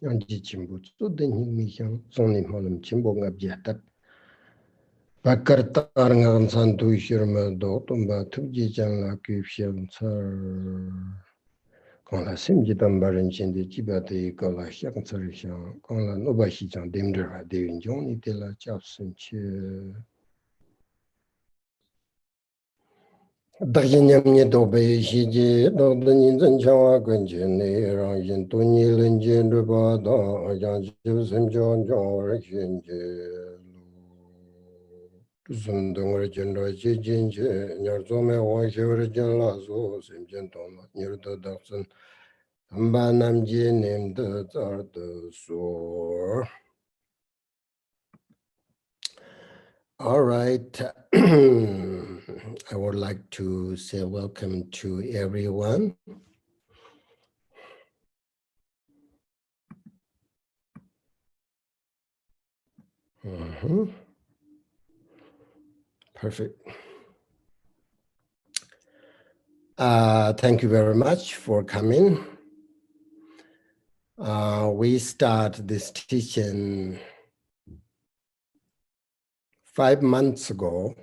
Yanji Chimbu, so the Nimihan, Sony Holm Chimbong Abjatat. Bakartar Santu Shirma Dotumba, Tuji Jang Lakishan, Sir. Quand la Simjitam Baranchen de Tibate, quand la Shansarian, quand la Nobashitan Dimdra, Devin Johnny de la Chapson. Dajinyamye dobe shiji, dodanin zanchawa ganjene, rangin tuni lenjen rubada, janju simjon jawar shenje. Sundungar jindra jijinje, nyarzome wanshevra jinla so, simjen toma, nyurda daksan, tamba namji nimda zarda so. All right. I would like to say welcome to everyone. Perfect. Thank you very much for coming. We start this teaching 5 months ago,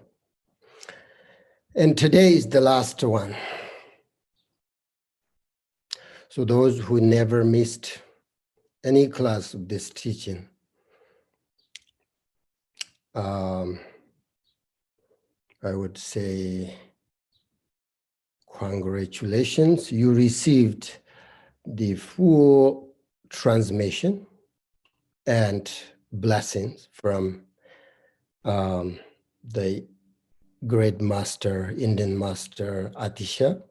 and today is the last one. So those who never missed any class of this teaching, I would say congratulations, you received the full transmission and blessings from the great master, Indian master Atisha.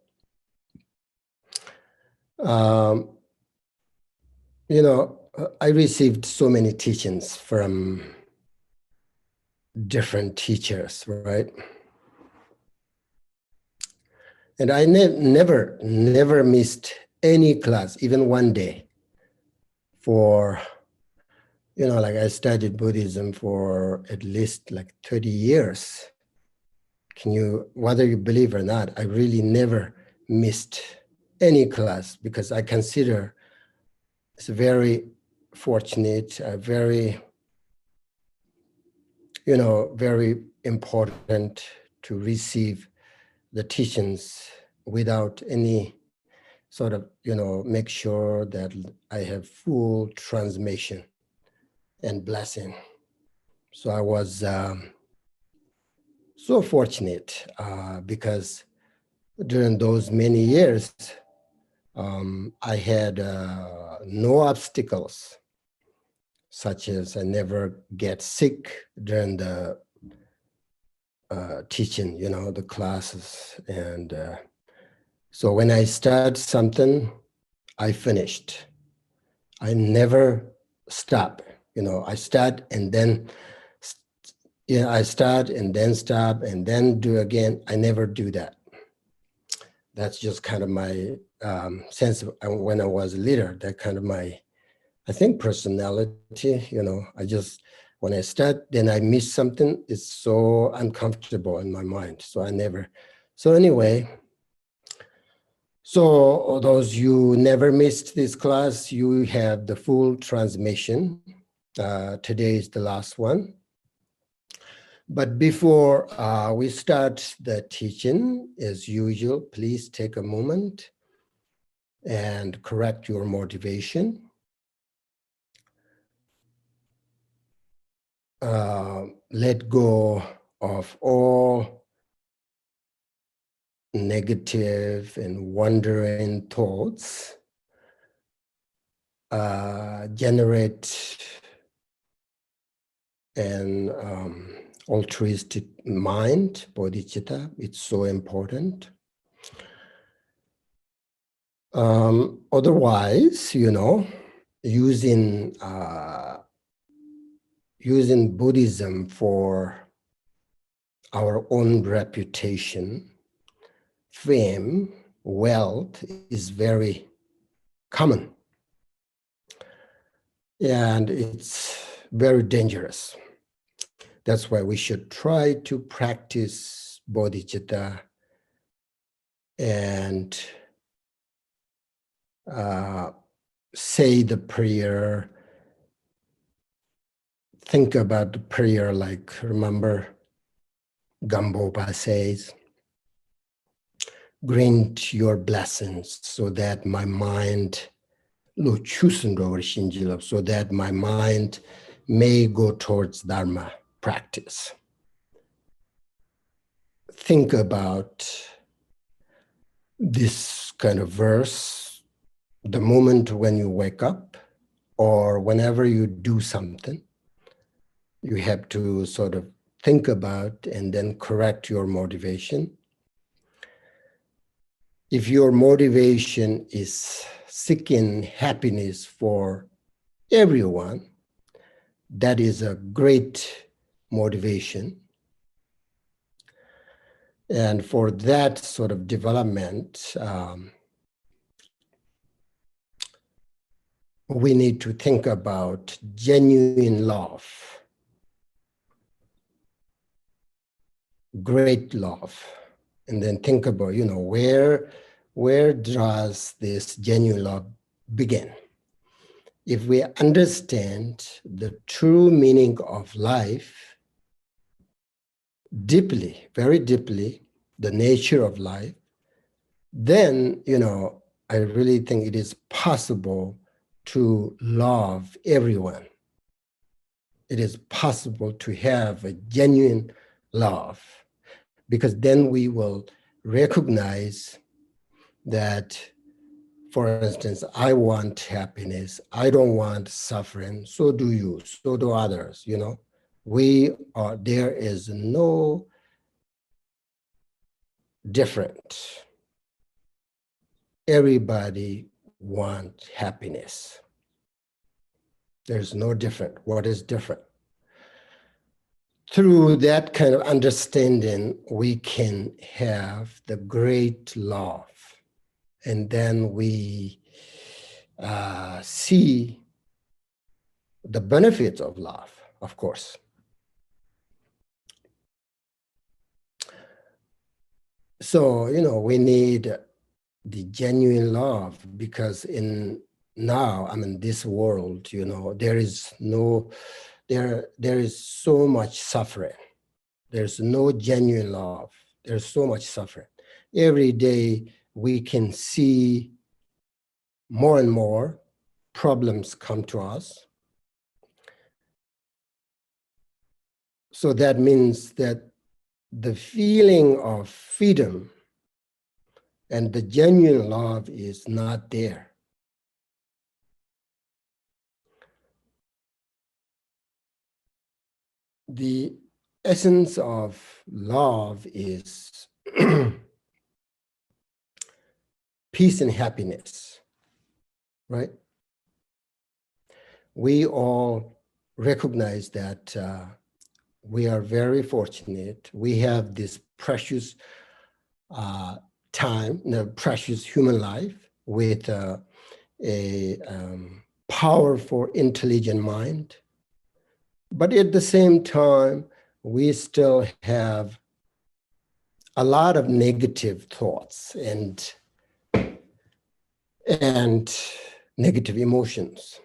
You know, I received so many teachings from different teachers, right? And I never missed any class, even one day, for, you know, like I studied Buddhism for at least like 30 years. Can you, whether you believe or not, I really never missed any class because I consider it's very fortunate, very, you know, very important to receive the teachings without any sort of, you know, make sure that I have full transmission and blessing. So I was so fortunate because during those many years, I had no obstacles, such as I never get sick during the teaching, you know, the classes. And so when I start something, I finished. I never stop. You know, I start and then, I start and then stop and then do again. I never do that. That's just kind of my sense of when I was a leader, that kind of my, I think, personality. You know, I just, when I start, then I miss something. It's so uncomfortable in my mind. So I never, so anyway, so those you never missed this class, you have the full transmission. Today is the last one. But before we start the teaching, as usual, please take a moment and correct your motivation. Let go of all negative and wandering thoughts. Generate an altruistic mind, bodhicitta. It's so important. Otherwise, you know, using Buddhism for our own reputation, fame, wealth is very common. And it's very dangerous. That's why we should try to practice bodhicitta and say the prayer, think about the prayer like, remember, Gambopa says, grant your blessings so that my mind, so that my mind may go towards Dharma practice. Think about this kind of verse the moment when you wake up or whenever you do something. You have to sort of think about and then correct your motivation. If your motivation is seeking happiness for everyone, that is a great motivation. And for that sort of development, we need to think about genuine love, great love, and then think about, where does this genuine love begin? If we understand the true meaning of life deeply, very deeply, the nature of life, then, I really think it is possible to love everyone. It is possible to have a genuine love, because then we will recognize that, for instance, I want happiness, I don't want suffering, so do you, so do others, there is no different. Everybody wants happiness. There's no different. What is different? Through that kind of understanding, we can have the great love. And then we see the benefits of love, of course. So, we need the genuine love, because this world, there is so much suffering. There's no genuine love. There's so much suffering. Every day we can see more and more problems come to us. So that means that the feeling of freedom and the genuine love is not there. The essence of love is peace and happiness, right? We all recognize that we are very fortunate. We have this precious time, precious human life with a powerful, intelligent mind. But at the same time, we still have a lot of negative thoughts and negative emotions.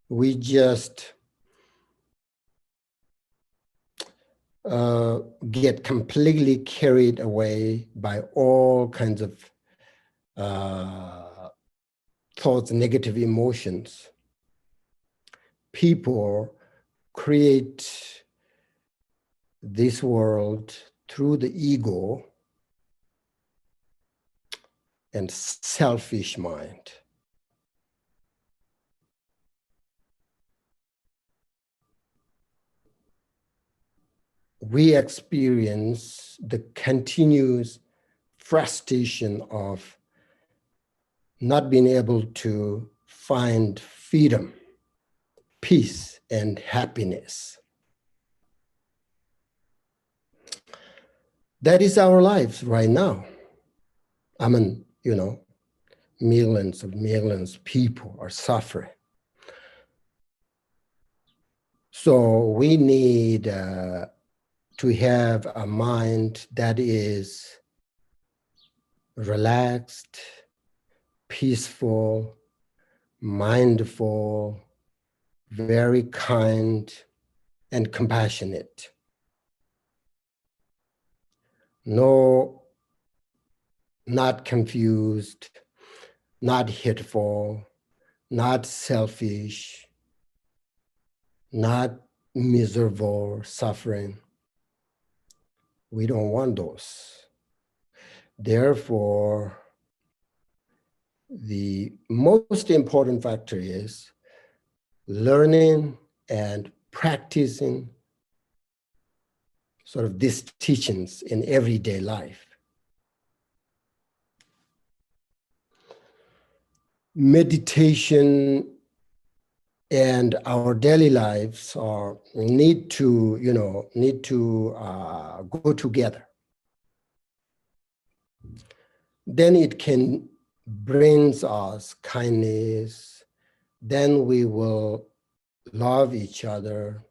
We just get completely carried away by all kinds of thoughts, negative emotions. People create this world through the ego and selfish mind. We experience the continuous frustration of not being able to find freedom, peace, and happiness. That is our lives right now. Millions of people are suffering. So we need to have a mind that is relaxed, peaceful, mindful, very kind, and compassionate. No, not confused, not hateful, not selfish, not miserable, suffering. We don't want those. Therefore, the most important factor is learning and practicing sort of these teachings in everyday life. Meditation and our daily lives need to go together. Then it can bring us kindness. Then we will love each other.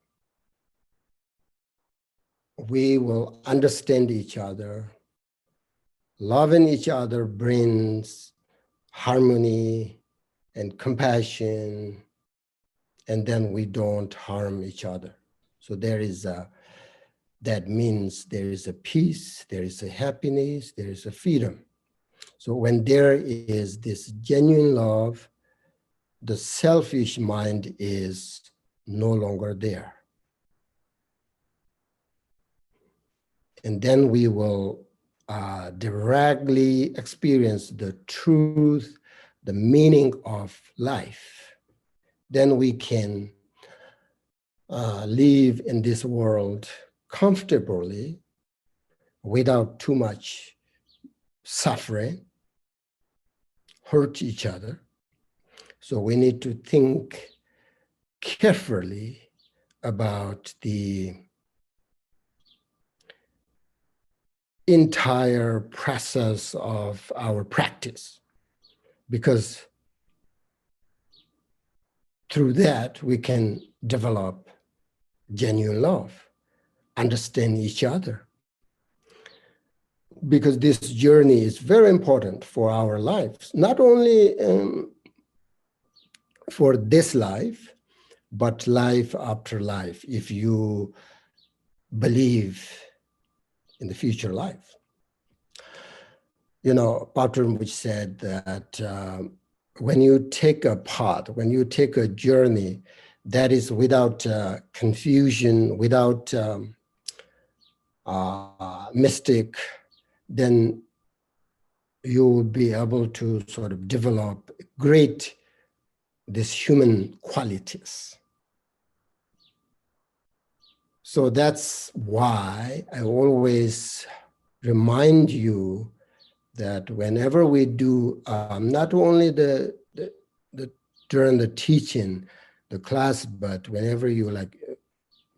We will understand each other. Loving each other brings harmony and compassion, and then we don't harm each other. So that means there is a peace, there is a happiness, there is a freedom. So when there is this genuine love, the selfish mind is no longer there. And then we will directly experience the truth, the meaning of life. Then we can live in this world comfortably without too much suffering, hurt each other. So we need to think carefully about the entire process of our practice, because through that we can develop genuine love, understand each other. Because this journey is very important for our lives, not only for this life, but life after life, if you believe in the future life. You know, Pater which said that when you take a path, when you take a journey that is without confusion, without mistake, then you will be able to sort of develop these human qualities. So that's why I always remind you that whenever we do, not only during the teaching, the class, but whenever you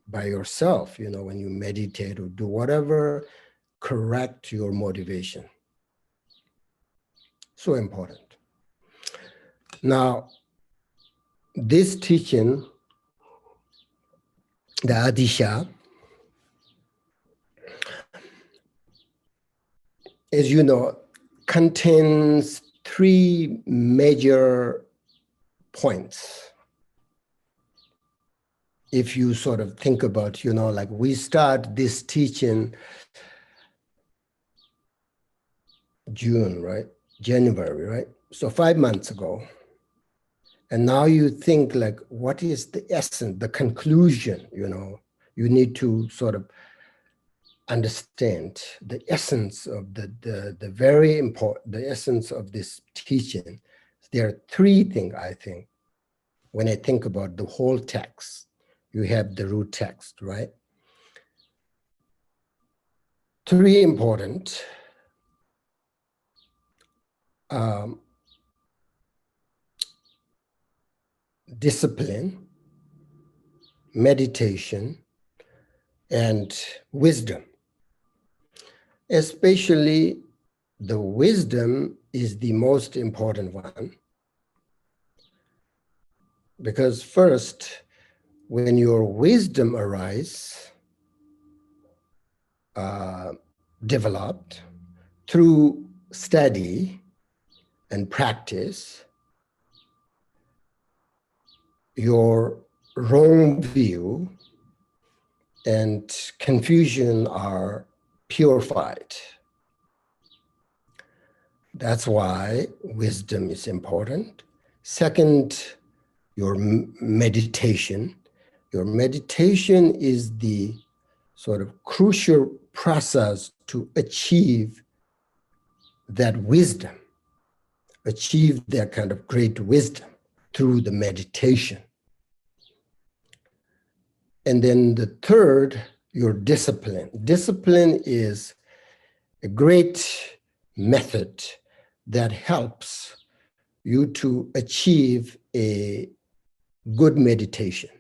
by yourself, you know, when you meditate or do whatever, correct your motivation. So important. Now, this teaching, the Atisha, as you know, contains three major points. If you sort of think about, you know, like we start this teaching June, right? January, right? So 5 months ago. And now you think like, what is the essence, the conclusion, you know? You need to sort of understand the essence of the very important, the essence of this teaching. There are three things, I think, when I think about the whole text. You have the root text, right? Three important discipline, meditation, and wisdom. Especially the wisdom is the most important one. Because first, when your wisdom arises, developed through study and practice, your wrong view and confusion are purified. That's why wisdom is important. Second, your meditation. Your meditation is the sort of crucial process to achieve that wisdom, achieve that kind of great wisdom through the meditation. And then the third, your discipline. Discipline is a great method that helps you to achieve a good meditation.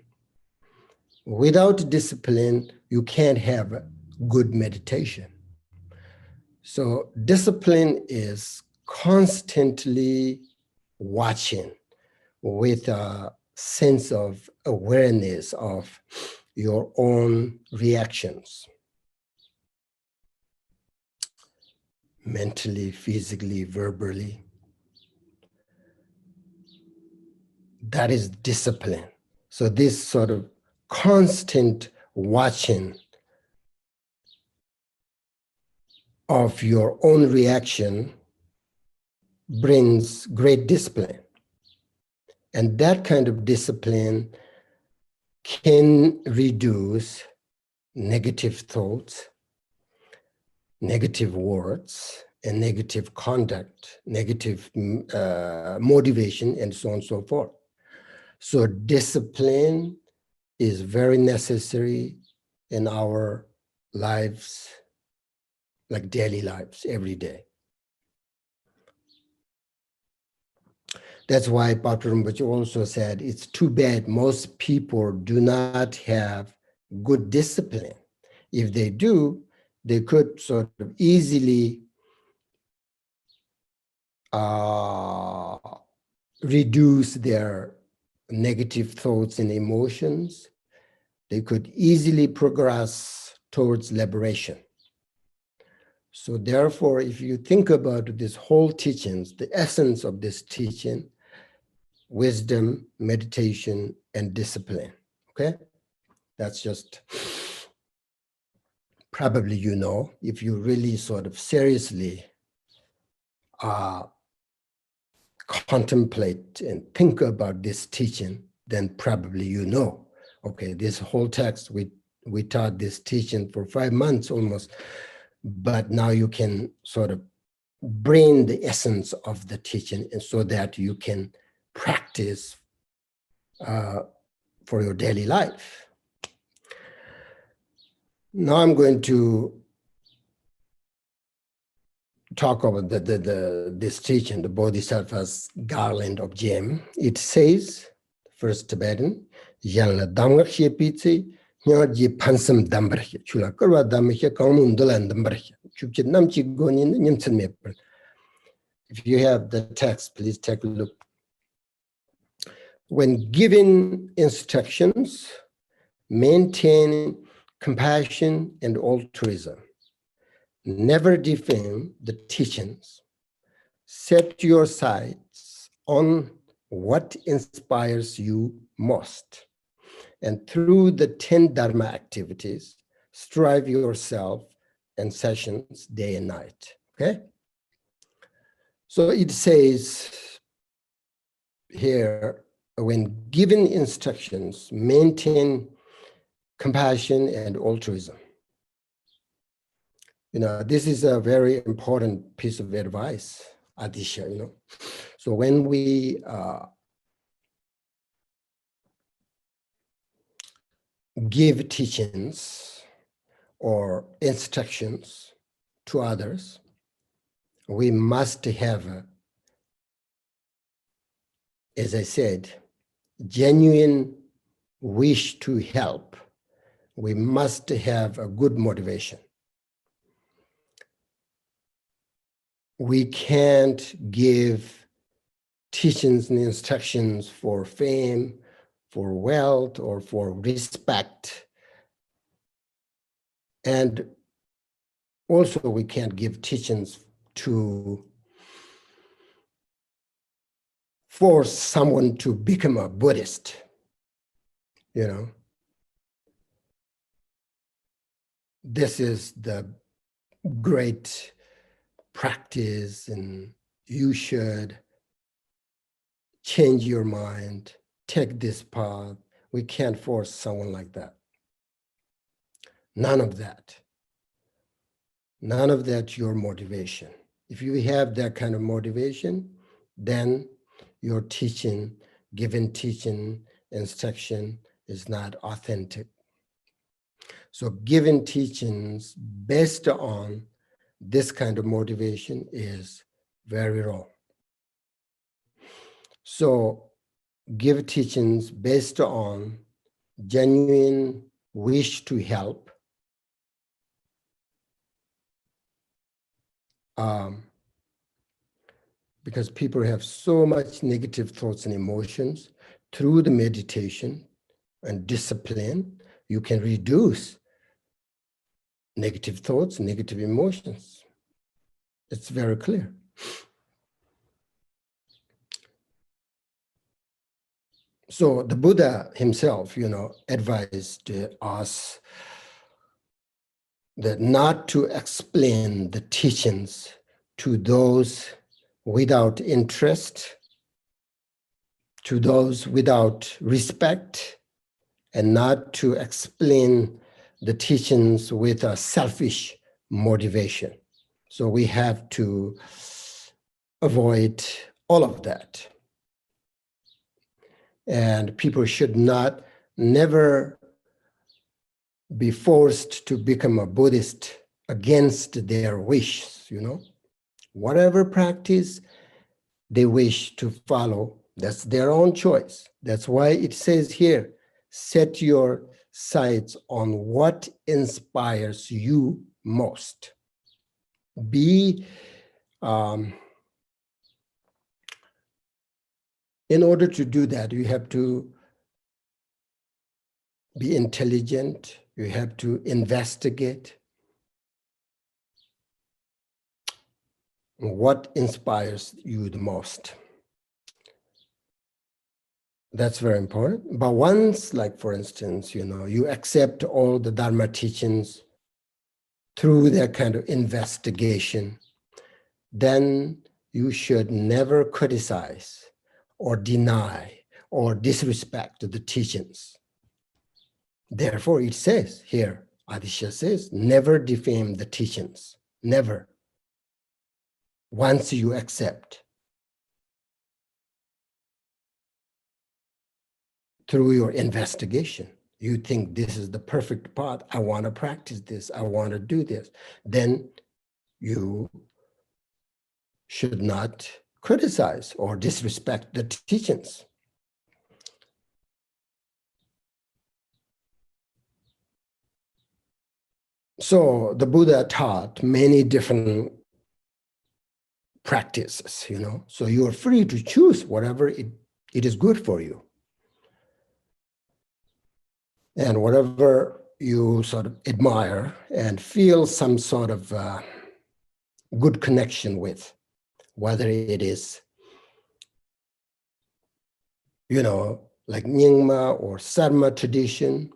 Without discipline, you can't have a good meditation. So discipline is constantly watching with a sense of awareness of your own reactions, mentally, physically, verbally. That is discipline. So this sort of constant watching of your own reaction brings great discipline. And that kind of discipline can reduce negative thoughts, negative words, and negative conduct, negative motivation, and so on and so forth. So discipline is very necessary in our lives, like daily lives, every day. That's why Dr. Rinpoche also said, it's too bad most people do not have good discipline. If they do, they could sort of easily reduce their negative thoughts and emotions. They could easily progress towards liberation. So therefore, if you think about this whole teachings, the essence of this teaching, wisdom, meditation, and discipline, okay? That's just, probably you know, if you really sort of seriously contemplate and think about this teaching, then probably you know, okay, this whole text, we taught this teaching for 5 months almost, but now you can sort of bring the essence of the teaching and so that you can practice for your daily life. Now I'm going to talk about this teaching, the Bodhisattva's Garland of Gem. It says, first Tibetan, Yangla Damgakhe Pitsi, Nyaji Pansam Dambrake, Chula Kurwa Damake Kamundulan Dambrake, Chukit Namchi Gonin, Nimtsen Mepel. If you have the text, please take a look. When given instructions, maintain compassion and altruism. Never defame the teachings. Set your sights on what inspires you most. And through the 10 Dharma activities, strive yourself and sessions day and night, okay? So it says here, when given instructions, maintain compassion and altruism. You know, this is a very important piece of advice, Atisha, you know. So when we give teachings or instructions to others, we must have, as I said, genuine wish to help. We must have a good motivation. We can't give teachings and instructions for fame, for wealth, or for respect. And also we can't give teachings to force someone to become a Buddhist. you know, this is the great practice and you should change your mind, take this path. We can't force someone like that. None of that. None of that your motivation. If you have that kind of motivation, then your teaching, given teaching, instruction is not authentic. So given teachings based on this kind of motivation is very wrong. So give teachings based on genuine wish to help, because people have so much negative thoughts and emotions. Through the meditation and discipline, you can reduce negative thoughts, negative emotions. It's very clear. So the Buddha himself, advised us that not to explain the teachings to those without interest, to those without respect, and not to explain the teachings with a selfish motivation. So we have to avoid all of that. And people should never be forced to become a Buddhist against their wishes, Whatever practice they wish to follow, that's their own choice. That's why it says here, set your sights on what inspires you most. In order to do that, you have to be intelligent, you have to investigate what inspires you the most. That's very important. But once, like for instance, you accept all the Dharma teachings through that kind of investigation, then you should never criticize or deny or disrespect the teachings. Therefore, it says here, Atisha says, never defame the teachings, never. Once you accept through your investigation, you think this is the perfect path, I want to practice this, I want to do this, then you should not criticize or disrespect the teachings. So the Buddha taught many different practices, so you are free to choose whatever it is good for you. And whatever you sort of admire and feel some sort of good connection with, whether it is, like Nyingma or Sarma tradition,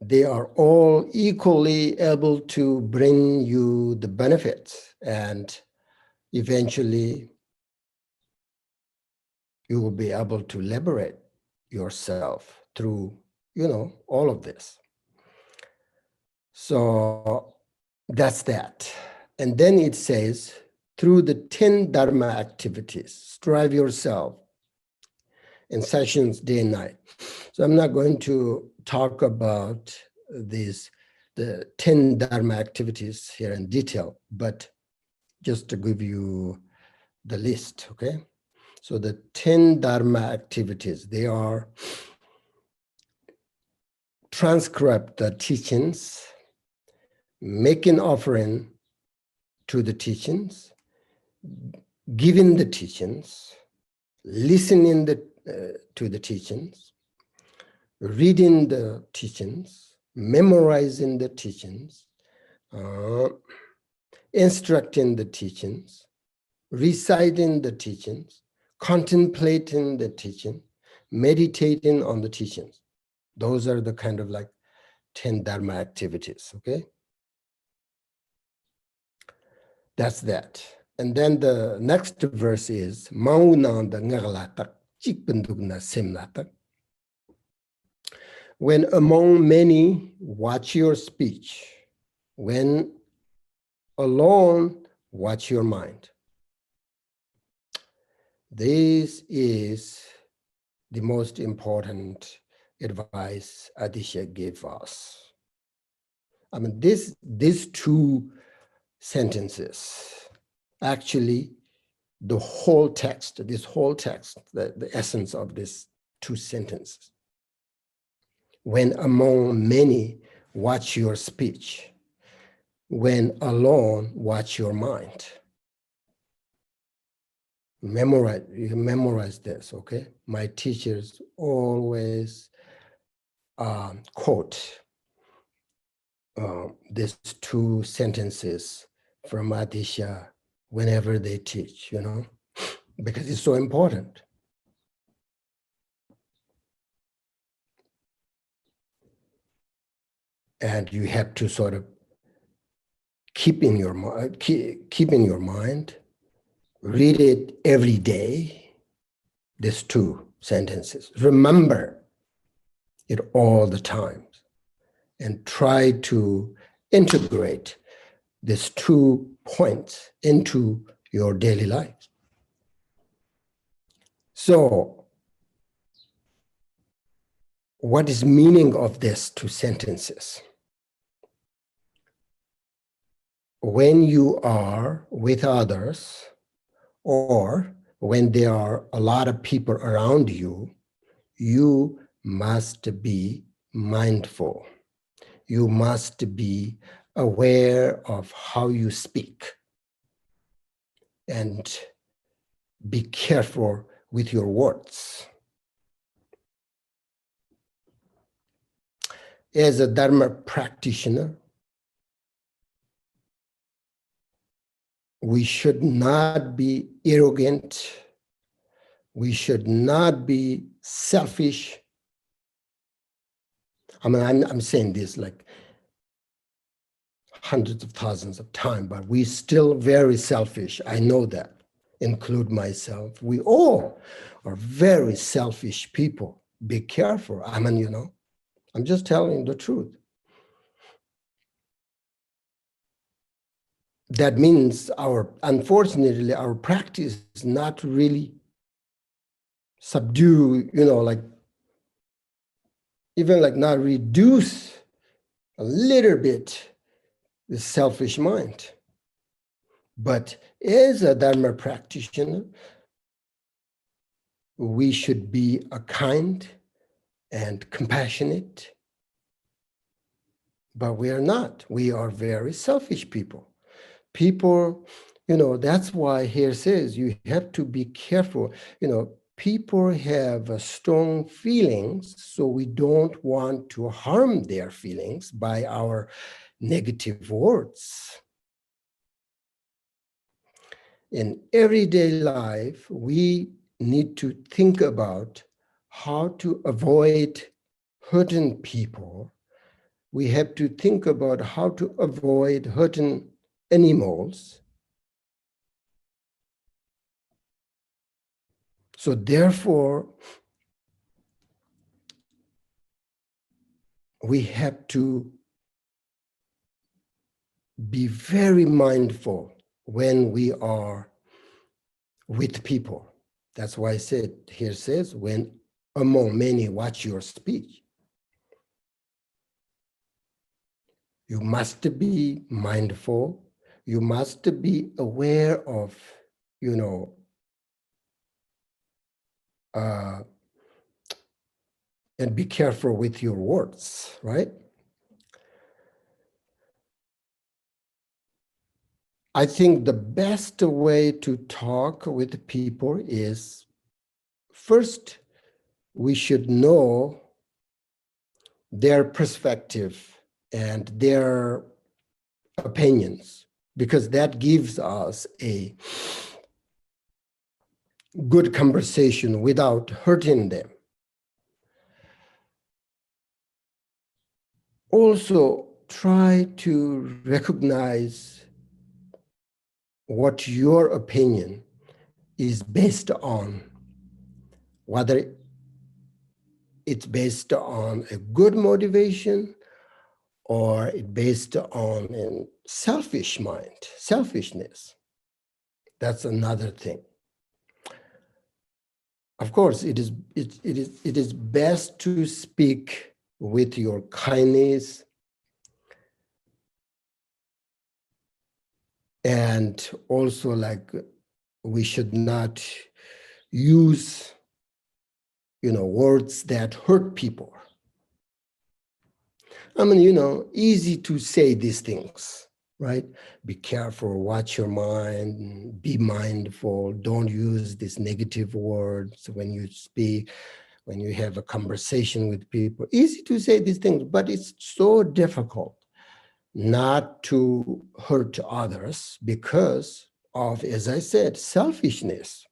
they are all equally able to bring you the benefits, and eventually you will be able to liberate yourself through, all of this. So that's that. And then it says, through the 10 Dharma activities, strive yourself in sessions day and night. So I'm not going to talk about the 10 Dharma activities here in detail, but just to give you the list, okay? So the 10 Dharma activities, they are transcribe the teachings, make an offering to the teachings, giving the teachings, listening to the teachings, reading the teachings, memorizing the teachings, instructing the teachings, reciting the teachings, contemplating the teaching, meditating on the teachings. Those are the kind of like 10 Dharma activities, okay? That's that. And then the next verse is Maunanda ngaglatak chikbendugna semlatak. When among many, watch your speech. When alone, watch your mind. This is the most important advice Atisha gave us. I mean, these two sentences, actually, the whole text, this whole text, the essence of these two sentences. When among many, watch your speech. When alone, watch your mind. Memorize this, okay? My teachers always quote these two sentences from Atisha whenever they teach, you know, because it's so important. And you have to sort of keep in your mind, read it every day, these two sentences. Remember it all the time and try to integrate these 2 points into your daily life. So, what is meaning of these 2 sentences? When you are with others, or when there are a lot of people around you, you must be mindful. You must be aware of how you speak and be careful with your words. As a Dharma practitioner, we should not be arrogant. We should not be selfish. I mean, I'm saying this like hundreds of thousands of times, but we're still very selfish. I know that, include myself. We all are very selfish people. Be careful. I mean, you know, I'm just telling the truth. That means unfortunately, our practice is not really subdue, you know, like even like not reduce a little bit the selfish mind. But as a Dharma practitioner, we should be a kind and compassionate, but we are not. We are very selfish people. People, you know, that's why here says you have to be careful. You know, people have strong feelings, so we don't want to harm their feelings by our negative words. In everyday life, we need to think about how to avoid hurting people. We have to think about how to avoid hurting animals. So therefore, we have to be very mindful when we are with people. That's why I said, here says, when among many, watch your speech. You must be mindful. You must be aware of, you know, and be careful with your words, right? I think the best way to talk with people is, first, we should know their perspective and their opinions, because that gives us a good conversation without hurting them. also try to recognize what your opinion is based on, whether it's based on a good motivation or it's based on a selfish mind, selfishness. That's another thing. Of course, it is best to speak with your kindness and also like we should not use words that hurt people. I mean, easy to say these things, right? Be careful, watch your mind, be mindful, don't use these negative words when you speak, when you have a conversation with people. Easy to say these things, but it's so difficult not to hurt others because of, as I said, selfishness,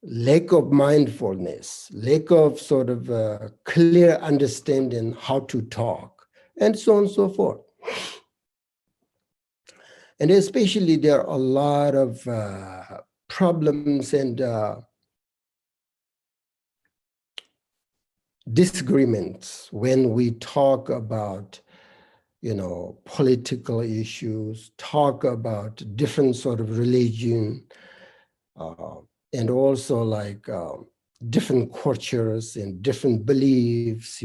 lack of mindfulness, lack of sort of clear understanding how to talk, and so on and so forth. And especially there are a lot of problems and disagreements when we talk about political issues, talk about different sort of religion, and also like different cultures and different beliefs,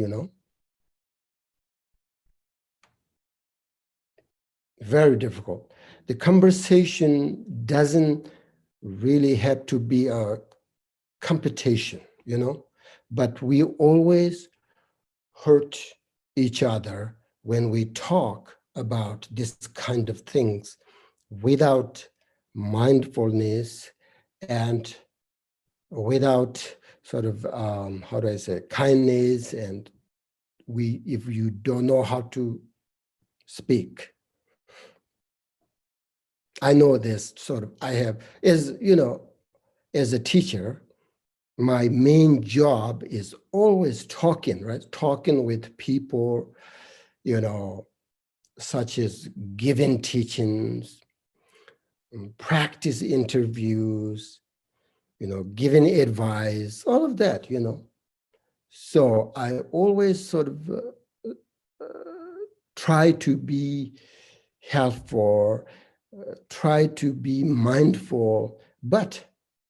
Very difficult. The conversation doesn't really have to be a competition, but we always hurt each other when we talk about this kind of things without mindfulness and without sort of, how do I say, kindness, and if you don't know how to speak. I know this sort of, I have, as a teacher, my main job is always talking, right? Talking with people, such as giving teachings, practice interviews, giving advice, all of that, So I always sort of try to be helpful, try to be mindful, but,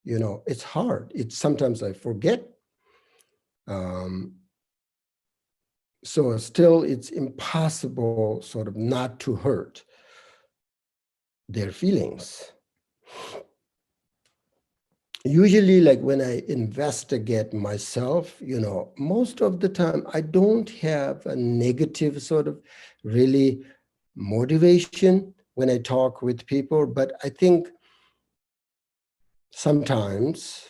it's hard. It's sometimes I forget. So still it's impossible sort of not to hurt their feelings. Usually, like when I investigate myself, most of the time I don't have a negative sort of really motivation when I talk with people, but I think sometimes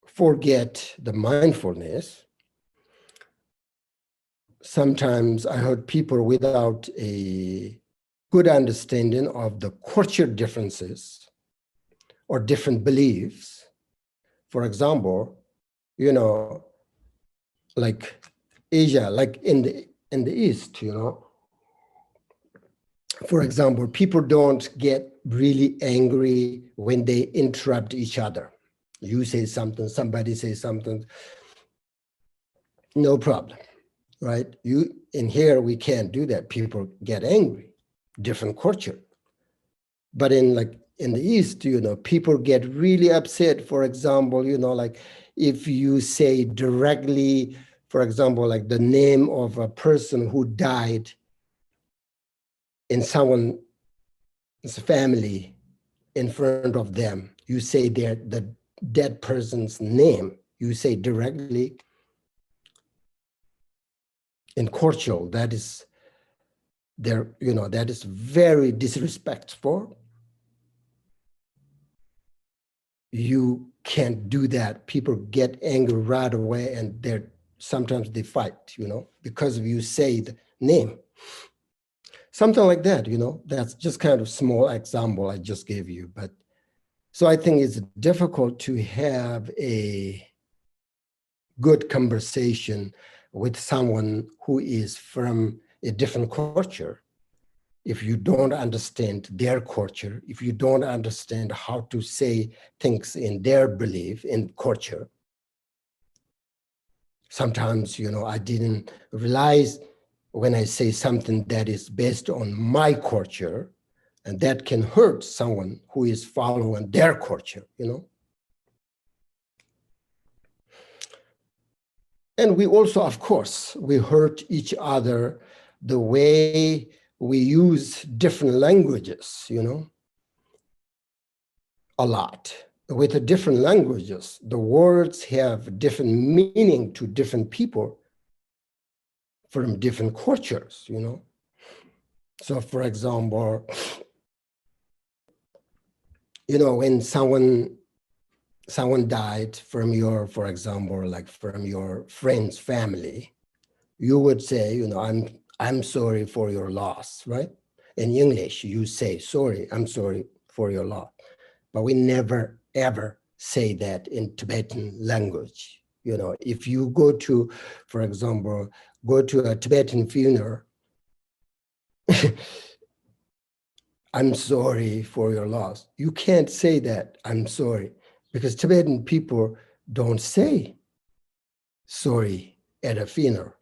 forget the mindfulness. Sometimes I heard people without a good understanding of the cultural differences or different beliefs. For example, like Asia, like in the East, for example, people don't get really angry when they interrupt each other. You say something, somebody says something, no problem, right? In here, we can't do that. People get angry, different culture. But in the East, people get really upset. For example, like if you say directly, for example, like the name of a person who died in someone's family in front of them, you say the dead person's name, you say directly in cordial, that is that is very disrespectful. You can't do that. People get angry right away, and sometimes they fight, because you say the name. Something like that, that's just kind of small example I just gave you. But so I think it's difficult to have a good conversation with someone who is from a different culture, if you don't understand their culture, if you don't understand how to say things in their belief in culture, sometimes, I didn't realize when I say something that is based on my culture, and that can hurt someone who is following their culture, And we also, of course, we hurt each other the way we use different languages, a lot. With the different languages, the words have different meaning to different people from different cultures, So for example, when someone died from your, for example, like from your friend's family, you would say, I'm sorry for your loss, right? In English, you say, sorry, I'm sorry for your loss. But we never, ever say that in Tibetan language. If you go to, for example, go to a Tibetan funeral, I'm sorry for your loss. You can't say that, I'm sorry, because Tibetan people don't say sorry at a funeral.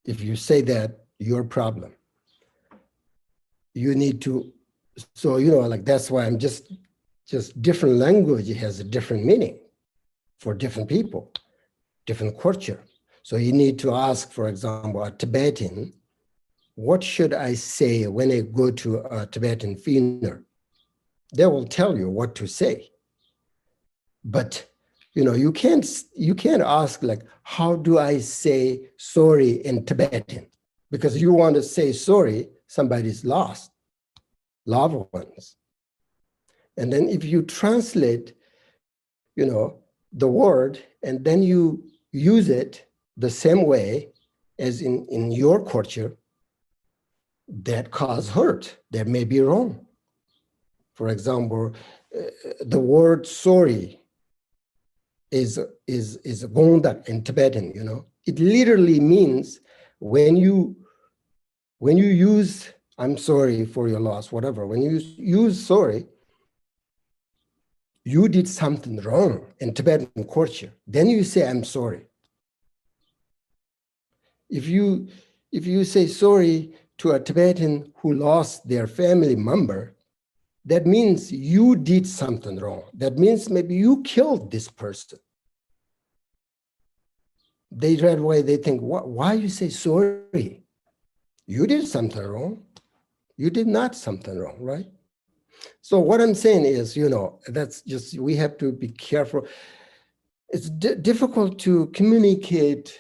If you say that, your problem. You need to, so, like that's why I'm just different language has a different meaning for different people, different culture. So you need to ask, for example, a Tibetan, what should I say when I go to a Tibetan funeral? They will tell you what to say. But you can't ask like, how do I say sorry in Tibetan? Because you want to say sorry, somebody's lost, loved ones. And then if you translate, the word, and then you use it the same way as in your culture, that cause hurt, that may be wrong. For example, the word sorry is gondak in Tibetan, It literally means when you use, I'm sorry for your loss, whatever, when you use sorry, you did something wrong in Tibetan culture, then you say, I'm sorry. If you say sorry to a Tibetan who lost their family member, that means you did something wrong. That means maybe you killed this person. They right away, they think, why you say sorry? You did something wrong. You did not something wrong, right? So what I'm saying is, that's just, we have to be careful. It's difficult to communicate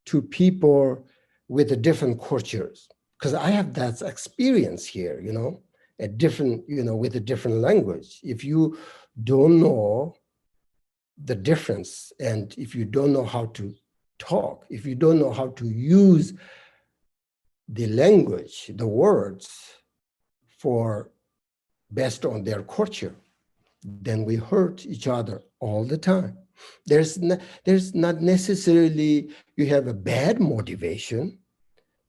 to people with the different cultures, because I have that experience here, at different, with a different language. If you don't know the difference, and if you don't know how to talk, if you don't know how to use the language, the words for based on their culture, then we hurt each other all the time. There's not necessarily you have a bad motivation,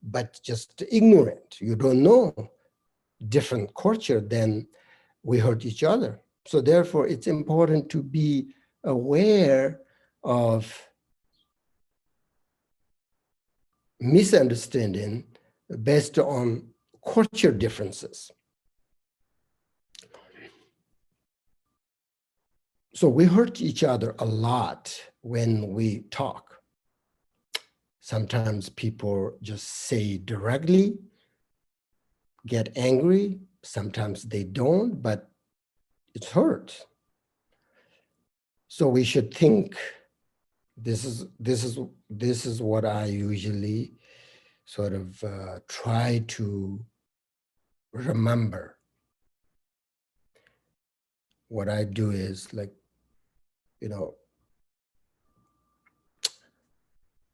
but just ignorant. You don't know different culture, then we hurt each other. So therefore, it's important to be aware of misunderstanding based on culture differences. So we hurt each other a lot when we talk. Sometimes people just say directly, get angry. Sometimes they don't, but it's hurt. So we should think, this is what I usually sort of try to remember. What I do is like,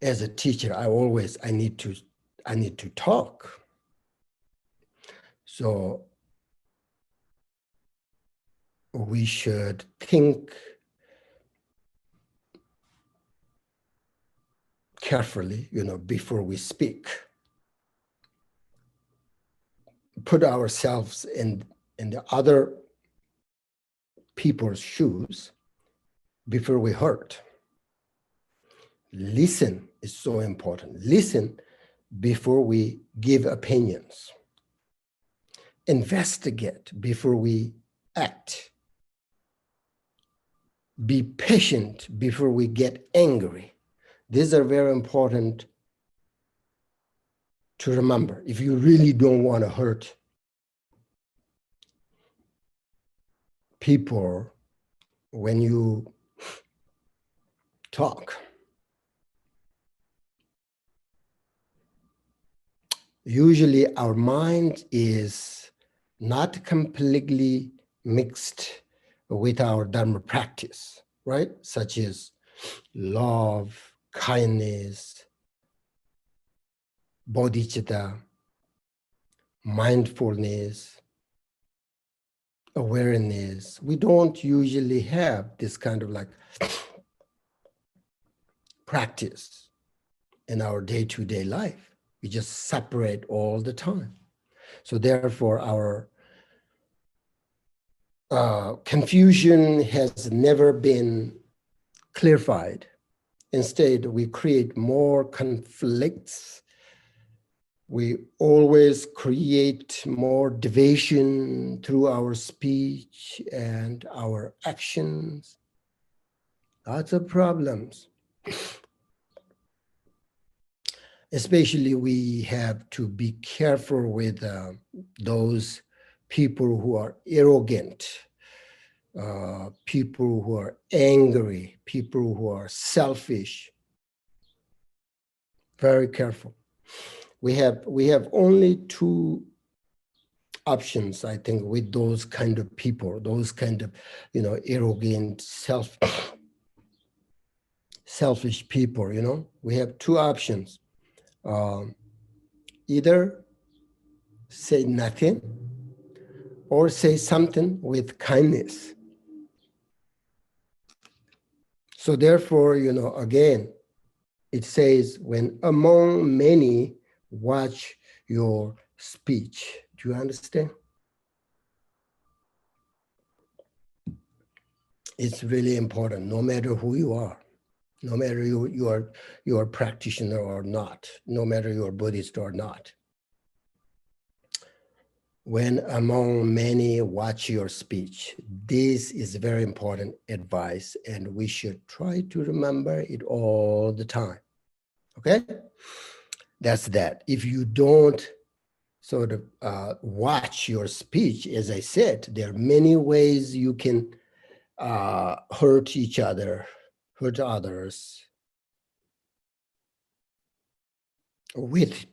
as a teacher, I need to talk. So we should think carefully, before we speak. Put ourselves in the other people's shoes before we hurt. Listen is so important. Listen before we give opinions. Investigate before we act. Be patient before we get angry. These are very important to remember if you really don't want to hurt people when you talk. Usually our mind is not completely mixed with our Dharma practice, right? Such as love, kindness, bodhicitta, mindfulness, awareness. We don't usually have this kind of like practice in our day-to-day life. We just separate all the time. So therefore our confusion has never been clarified. Instead, we create more conflicts. We always create more division through our speech and our actions. Lots of problems. Especially we have to be careful with those people who are arrogant, people who are angry, people who are selfish. Very careful. We have only two options, I think, with those kind of people, those kind of, arrogant, selfish people, We have two options. Either say nothing or say something with kindness. So therefore, again, it says, when among many, watch your speech. Do you understand? It's really important, no matter who you are, no matter you are a practitioner or not, no matter you're Buddhist or not. When among many, watch your speech. This is very important advice, and we should try to remember it all the time. Okay? That's that. If you don't sort of watch your speech, as I said, there are many ways you can hurt each other, hurt others with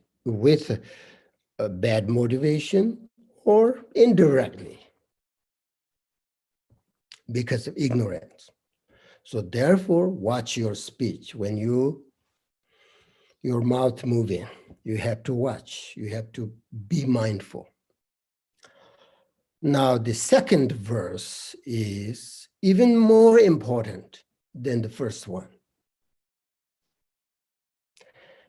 a bad motivation or indirectly because of ignorance. So therefore, watch your speech. When your mouth moving, you have to watch, you have to be mindful. Now, the second verse is even more important than the first one.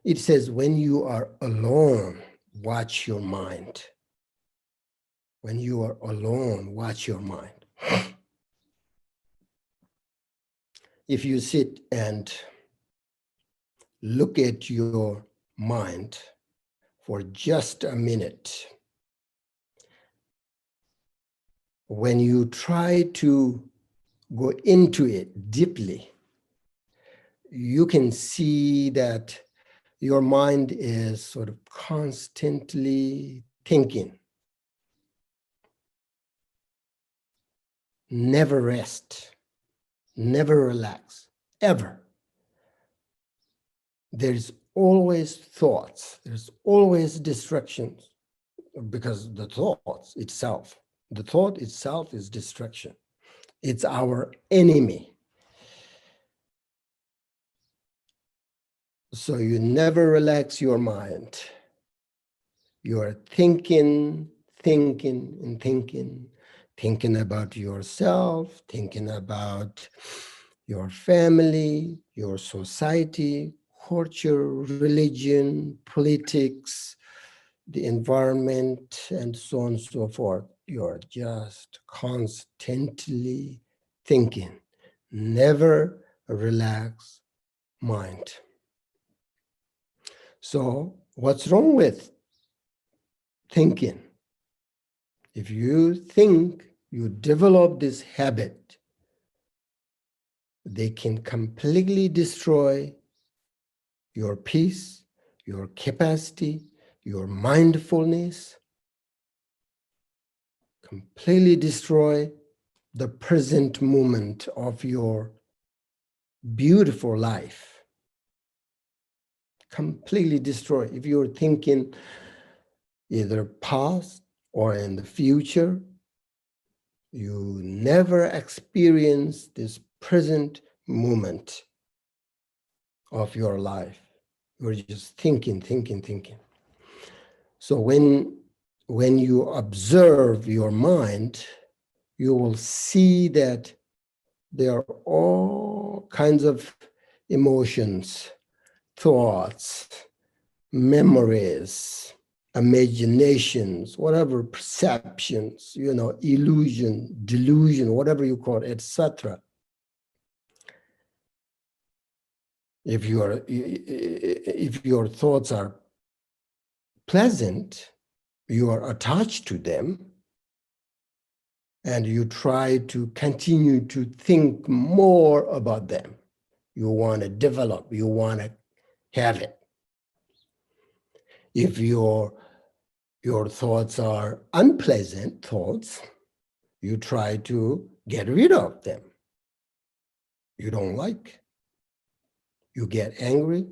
It says, when you are alone, watch your mind. When you are alone, watch your mind. If you sit and look at your mind for just a minute, when you try to go into it deeply, you can see that your mind is sort of constantly thinking. Never rest, never relax, ever. There's always thoughts, there's always distractions, because the thought itself is distraction. It's our enemy. So you never relax your mind. You are thinking about yourself, thinking about your family, your society, culture, religion, politics, the environment, and so on and so forth. You're just constantly thinking. Never relax mind. So what's wrong with thinking? If you think, you develop this habit, they can completely destroy your peace, your capacity, your mindfulness, completely destroy the present moment of your beautiful life. Completely destroy. If you're thinking either past or in the future, you never experience this present moment of your life. You're just thinking, thinking, thinking. So when you observe your mind, you will see that there are all kinds of emotions, thoughts, memories, imaginations, whatever, perceptions, illusion, delusion, whatever you call it, etc. If your thoughts are pleasant, you are attached to them, and you try to continue to think more about them. You want to develop, you want to have it. If your thoughts are unpleasant thoughts, you try to get rid of them. You don't like. You get angry,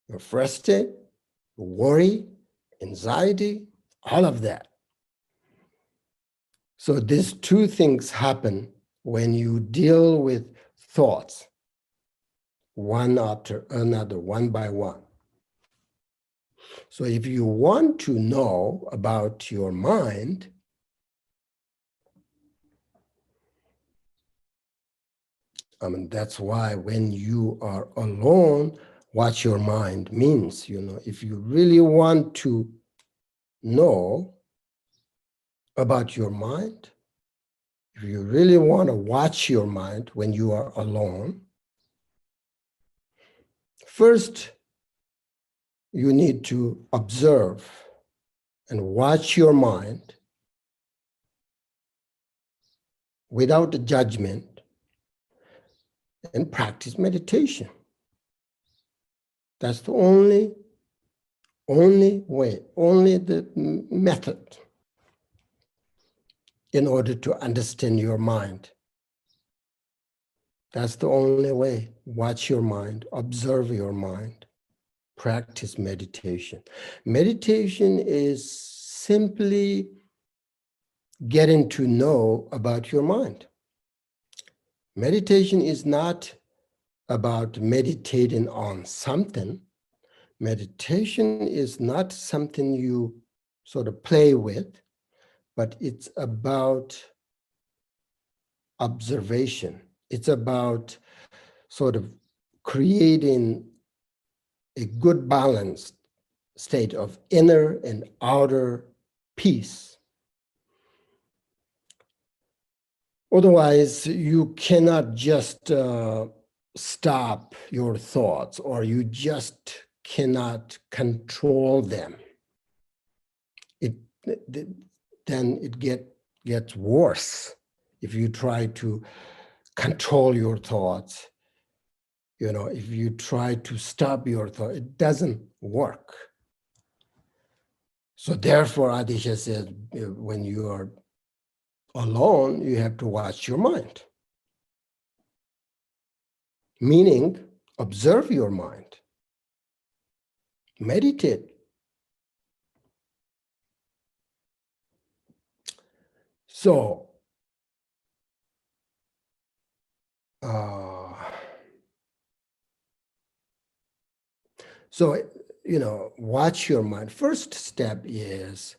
you're frustrated, you worry, anxiety, all of that. So these two things happen when you deal with thoughts, one after another, one by one. So if you want to know about your mind, that's why when you are alone, what your mind means. If you really want to know about your mind, if you really want to watch your mind when you are alone, first you need to observe and watch your mind without judgment and practice meditation. That's the only way, only the method in order to understand your mind. That's the only way. Watch your mind, observe your mind, practice meditation. Meditation is simply getting to know about your mind. Meditation is not about meditating on something. Meditation is not something you sort of play with, but it's about observation. It's about sort of creating a good balanced state of inner and outer peace. Otherwise, you cannot just stop your thoughts, or you just cannot control them. Then it gets worse if you try to control your thoughts. If you try to stop your thought, it doesn't work. So therefore, Atisha says, when you are alone, you have to watch your mind. Meaning, observe your mind. Meditate. So, watch your mind. First step is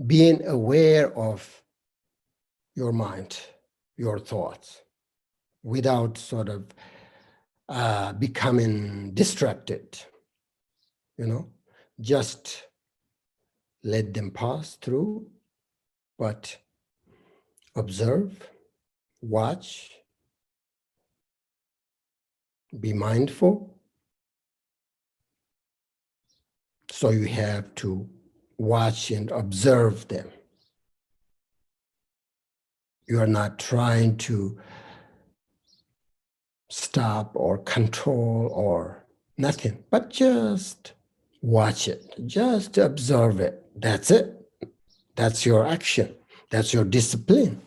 being aware of your mind, your thoughts, without sort of becoming distracted, just let them pass through, but observe, watch, be mindful. So you have to watch and observe them. You are not trying to stop or control or nothing, but just watch it, just observe it. That's it. That's your action. That's your discipline.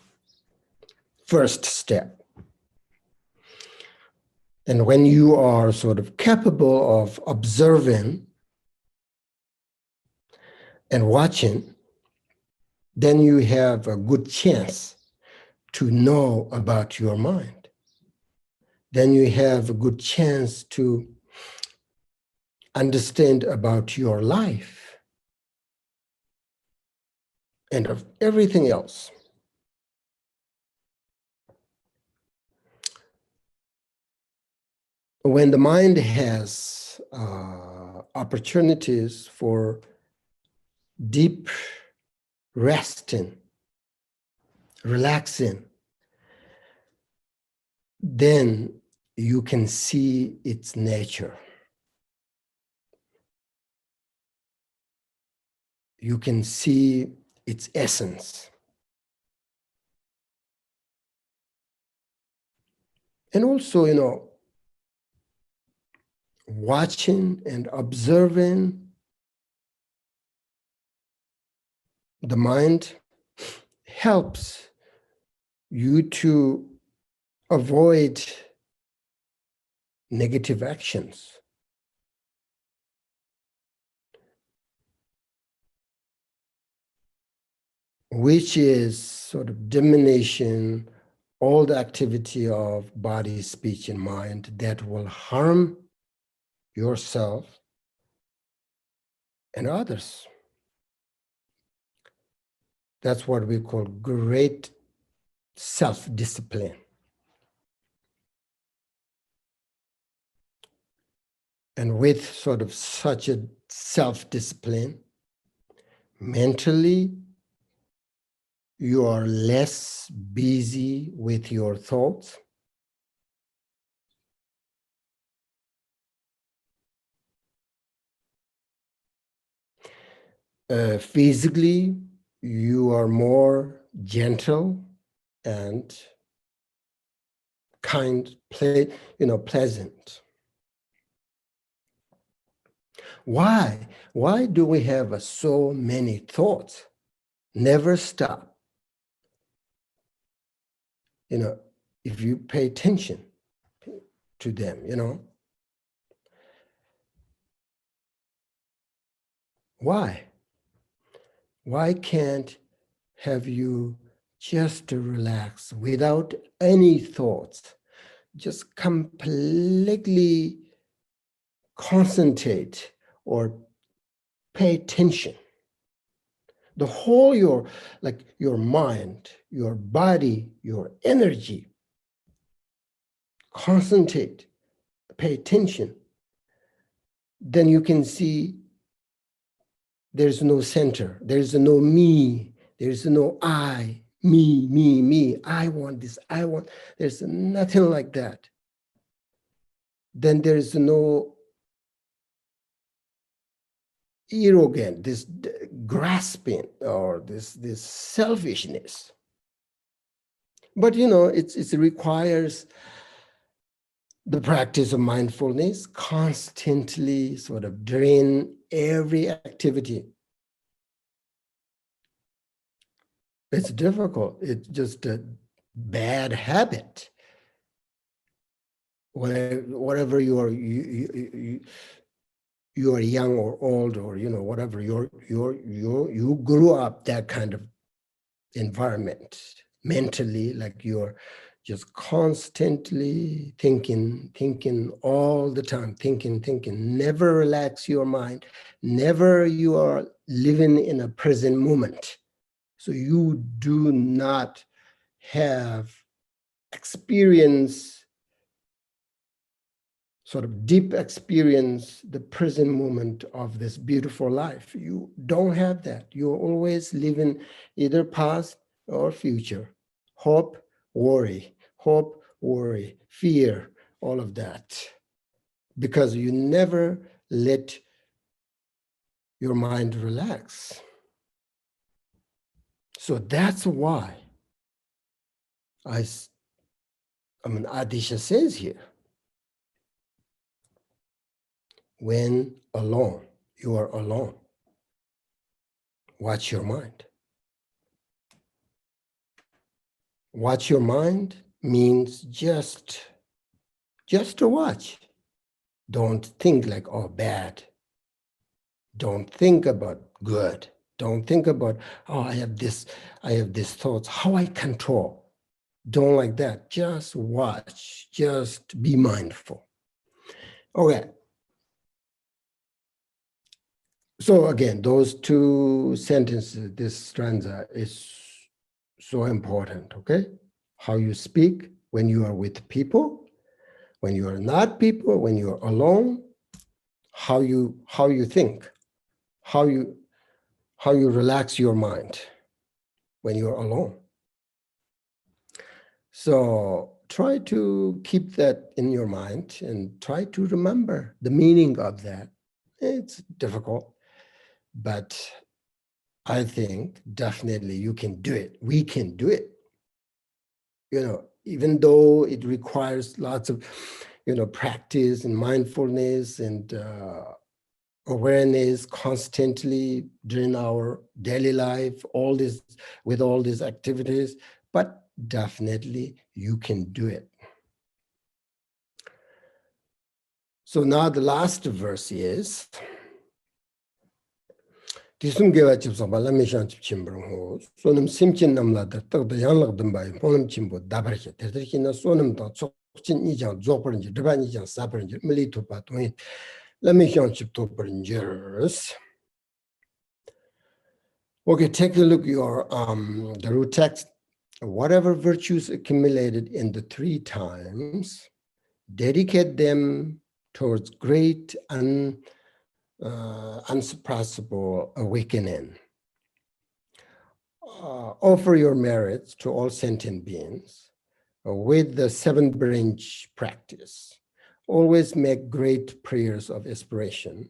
First step. And when you are sort of capable of observing and watching, then you have a good chance to know about your mind. Then you have a good chance to understand about your life and of everything else. When the mind has opportunities for deep resting, relaxing, then you can see its nature. You can see its essence. And also, watching and observing the mind helps you to avoid negative actions. Which is sort of diminishing all the activity of body, speech, and mind that will harm yourself and others. That's what we call great self-discipline. And with sort of such a self-discipline, mentally, you are less busy with your thoughts. Physically, you are more gentle and kind, pleasant. Why? Why do we have so many thoughts? Never stop. If you pay attention to them, Why? Why can't have you just to relax without any thoughts? Just completely concentrate or pay attention. The whole your mind, your body, your energy, concentrate, pay attention. Then you can see there's no center, there's no me, there's no I, me, I want this, I want, there's nothing like that. Then there's no arrogant, this grasping or this selfishness. But it requires the practice of mindfulness, constantly sort of drain every activity. It's difficult. It's just a bad habit. Whatever you are young or old or whatever, you grew up that kind of environment mentally, like you're just constantly thinking all the time, thinking, never relax your mind, never you are living in a present moment. So you do not have experience sort of deep experience the present moment of this beautiful life. You don't have that. You're always living either past or future. Hope, worry, fear, all of that. Because you never let your mind relax. So that's why Atisha says here, when alone, you are alone, watch your mind. Watch your mind means just to watch. Don't think like, oh, bad. Don't think about good. Don't think about, oh, I have this thoughts, how I control. Don't like that. Just watch, just be mindful. Okay. So again, those two sentences, this stanza is so important, okay? How you speak when you are with people, when you are not people, when you are alone, how you think, how you relax your mind when you're alone. So try to keep that in your mind and try to remember the meaning of that. It's difficult, but I think definitely you can do it. We can do it. Even though it requires lots of, practice and mindfulness and awareness constantly during our daily life, with all these activities, but definitely you can do it. So now the last verse is, Tisumgewa chipsaba lamishan chimbrung sonum simchin namla da tagda yanlag dambai ponum chimbo dabarche terderkina sonum da chokchin nijang zoparinje driba nijang saparinje mili tupa tuni lamishan chiptoparinjers. Okay, take a look at your the root text. Whatever virtues accumulated in the 3 times, dedicate them towards great unsurpassable awakening. Offer your merits to all sentient beings with the 7-branch practice. Always make great prayers of aspiration.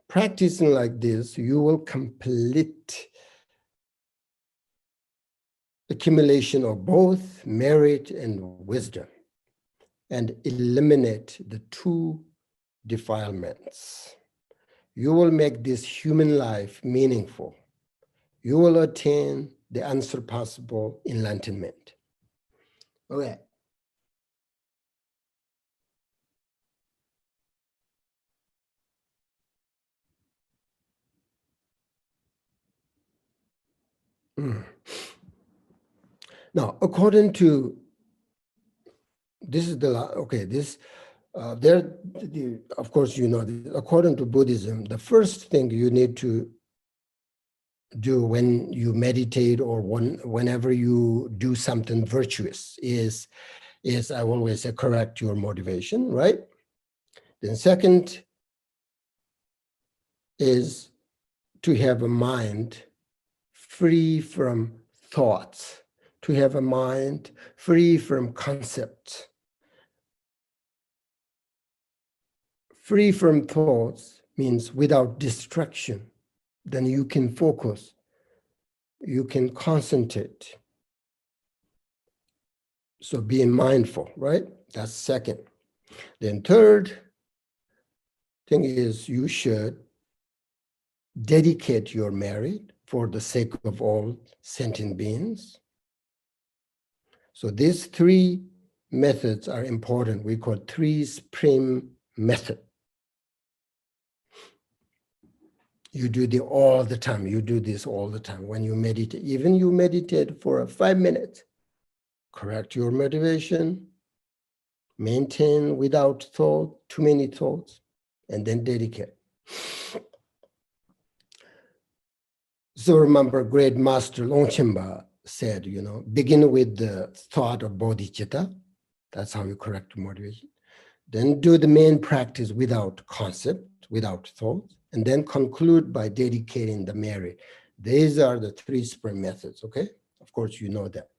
Practicing like this, you will complete accumulation of both merit and wisdom and eliminate the 2 defilements. You will make this human life meaningful. You will attain the unsurpassable enlightenment. Okay. Now, according to this is the okay. This of course according to Buddhism, the first thing you need to do when you meditate or whenever you do something virtuous is I always say correct your motivation, right? Then second is to have a mind free from thoughts, to have a mind free from concepts. Free from thoughts means without distraction. Then you can focus, you can concentrate. So being mindful, right? That's second. Then third thing is you should dedicate your merit for the sake of all sentient beings. So these 3 methods are important. We call 3 supreme method. You do this all the time. You do this all the time. When you meditate, even you meditate for 5 minutes, correct your motivation, maintain without thought, too many thoughts, and then dedicate. So remember, great master Longchenpa said, begin with the thought of bodhicitta. That's how you correct motivation. then do the main practice without concept, without thought, and then conclude by dedicating the merit. These are the 3 spring methods, okay? Of course, you know that.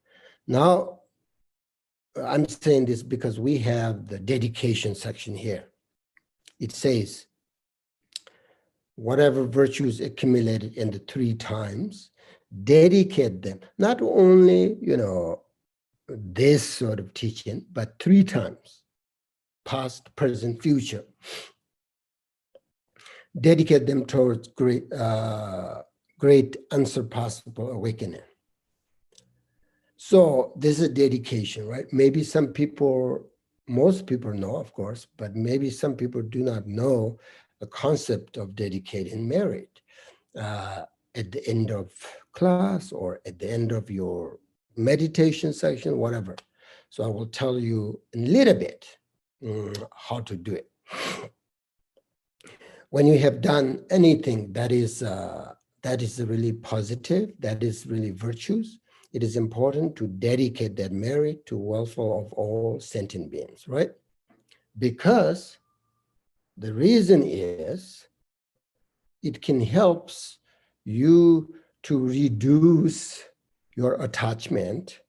Now, I'm saying this because we have the dedication section here. It says, whatever virtues accumulated in the 3 times, dedicate them. Not only, this sort of teaching, but 3 times, past, present, future. Dedicate them towards great unsurpassable awakening. So this is dedication, right? Maybe some people, most people know, of course, but maybe some people do not know the concept of dedicating merit at the end of class or at the end of your meditation section, whatever. So I will tell you a little bit how to do it. When you have done anything that is really positive, that is really virtuous, it is important to dedicate that merit to welfare of all sentient beings, right? Because the reason is it can help you to reduce your attachment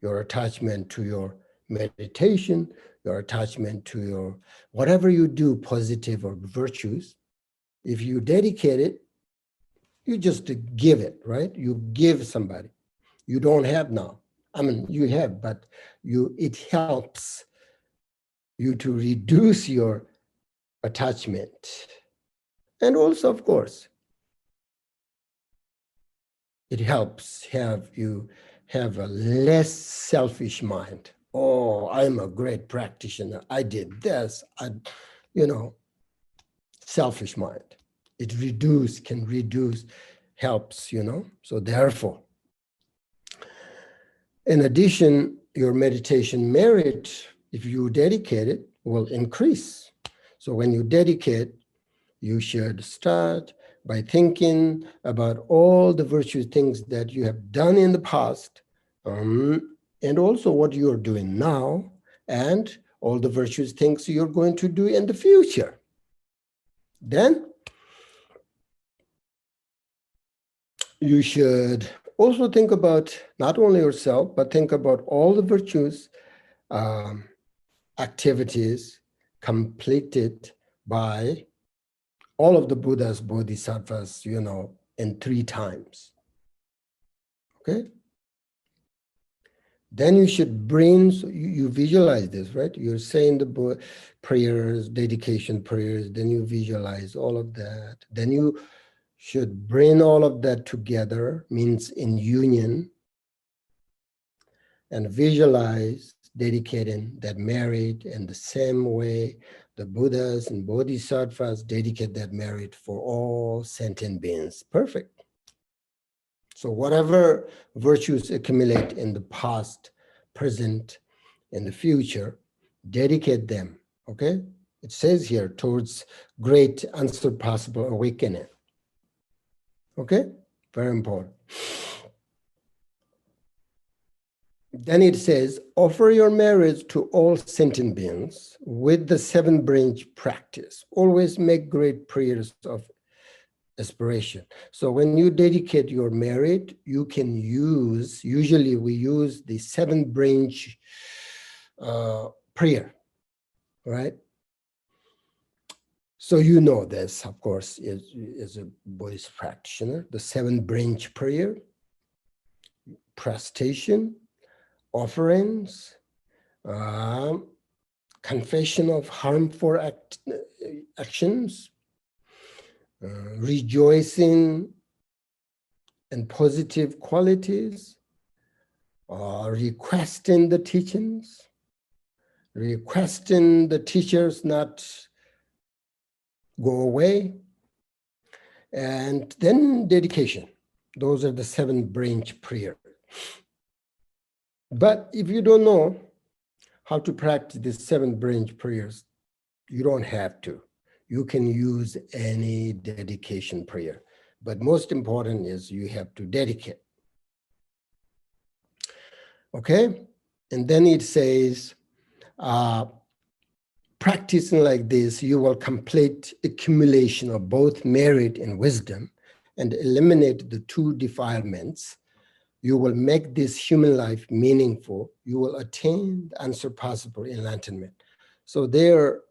to your meditation, your attachment to your, whatever you do, positive or virtues. If you dedicate it, you just give it, right? You give somebody. You don't have now. I mean, you have, but it helps you to reduce your attachment. And also, of course, it helps you have a less selfish mind. Oh, I'm a great practitioner. I did this. Selfish mind. It can reduce, helps, So therefore, in addition, your meditation merit, if you dedicate it, will increase. So when you dedicate, you should start by thinking about all the virtuous things that you have done in the past, and also what you're doing now, and all the virtuous things you're going to do in the future. Then you should also think about not only yourself, but think about all the virtues activities completed by all of the Buddhas, Bodhisattvas, in 3 times. Okay? Then you should bring, so you visualize this, right? You're saying the prayers, dedication prayers, then you visualize all of that. Then you should bring all of that together, means in union, and visualize dedicating that merit in the same way the Buddhas and Bodhisattvas dedicate that merit for all sentient beings. Perfect. So whatever virtues accumulate in the past, present, and the future, dedicate them, okay? It says here, towards great unsurpassable awakening. Okay? Very important. Then it says, offer your merit to all sentient beings with the 7 branch practice. Always make great prayers of aspiration. So when you dedicate your merit, you can use, usually we use the 7 branch prayer, right? So you know this, of course, is a Buddhist practitioner, the 7 branch prayer, prestation, offerings, confession of harmful actions, rejoicing in positive qualities, requesting the teachings, requesting the teachers not go away, and then dedication. Those are the 7 branch prayer. But if you don't know how to practice these 7 branch prayers, you don't have to. You can use any dedication prayer. But most important is you have to dedicate. Okay? And then it says, practicing like this, you will complete accumulation of both merit and wisdom and eliminate the two defilements. You will make this human life meaningful. You will attain the unsurpassable enlightenment. So there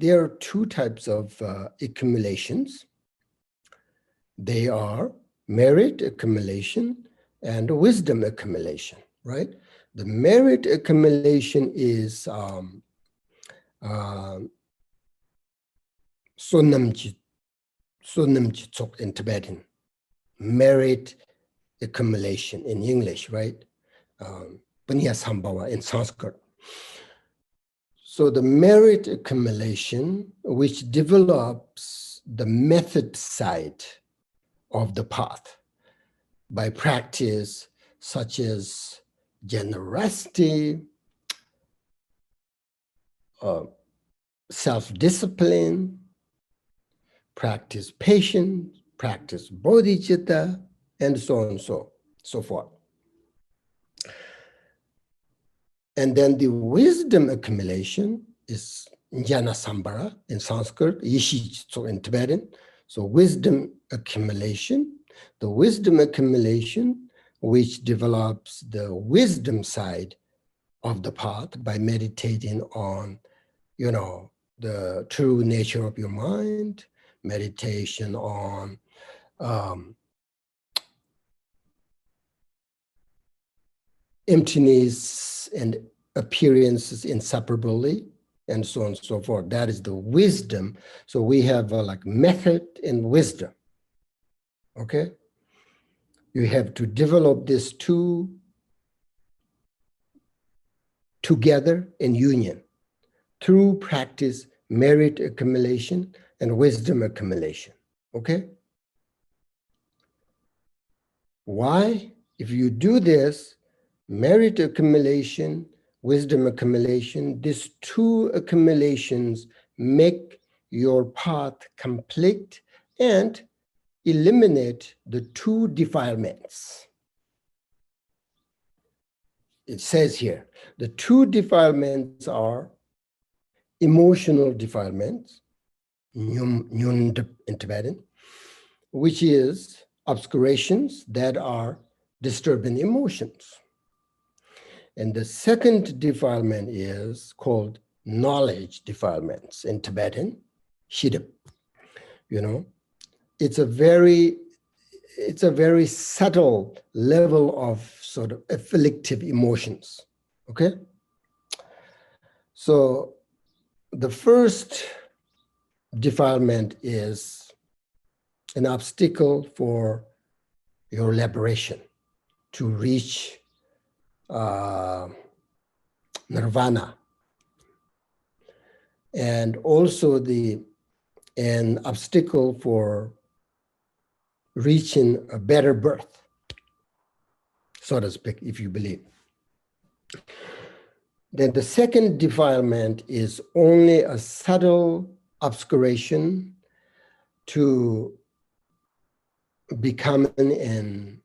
are two types of accumulations. They are merit accumulation and wisdom accumulation, right? The merit accumulation is sonamji tsok in Tibetan, merit accumulation in English, right? Punya in Sanskrit. So the merit accumulation, which develops the method side of the path by practice such as generosity, self-discipline, practice patience, practice bodhicitta, and so on and so forth. And then the wisdom accumulation is jnana sambara in Sanskrit, yishitsu in Tibetan. So wisdom accumulation, the wisdom accumulation which develops the wisdom side of the path by meditating on, the true nature of your mind, meditation on emptiness and appearances inseparably, and so on and so forth. That is the wisdom. So we have like method and wisdom, okay? You have to develop these two together in union through practice, merit accumulation and wisdom accumulation, okay? Why? If you do this, merit accumulation, wisdom accumulation, these two accumulations make your path complete and eliminate the two defilements. It says here, the two defilements are emotional defilements, nyund in Tibetan, which is obscurations that are disturbing emotions. And the second defilement is called knowledge defilements in Tibetan, shidap. It's a very subtle level of sort of afflictive emotions, okay? So the first defilement is an obstacle for your liberation to reach nirvana, and also an obstacle for reaching a better birth, so to speak, if you believe. Then the second defilement is only a subtle obscuration to becoming an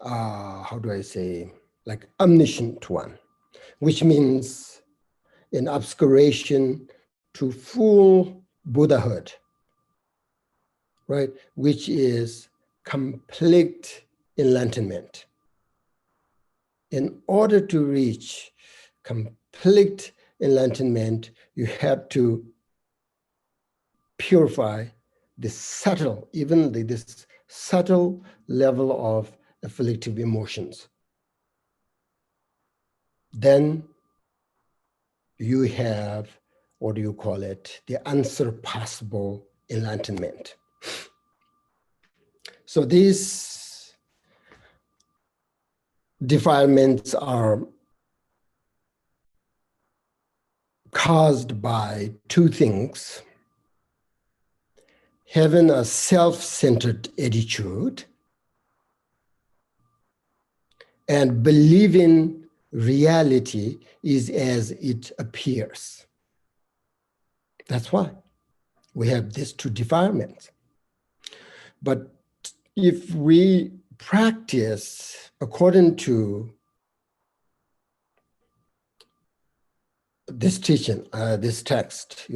how do I say, like omniscient one, which means an obscuration to full Buddhahood, right? Which is complete enlightenment. In order to reach complete enlightenment, you have to purify this subtle, this subtle level of afflictive emotions. Then you have, what do you call it, the unsurpassable enlightenment. So these defilements are caused by two things: having a self-centered attitude and believing reality is as it appears. That's why we have these two defilements. But if we practice according to this teaching, this text,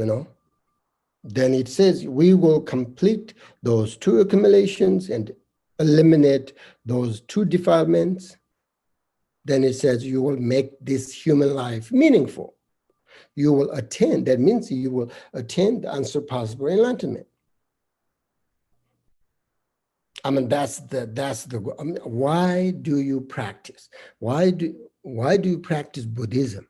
then it says we will complete those two accumulations and eliminate those two defilements. Then it says you will make this human life meaningful. You will attain, that means you will attain the unsurpassable enlightenment. I mean, that's the I mean, why do you practice? Why do you practice Buddhism?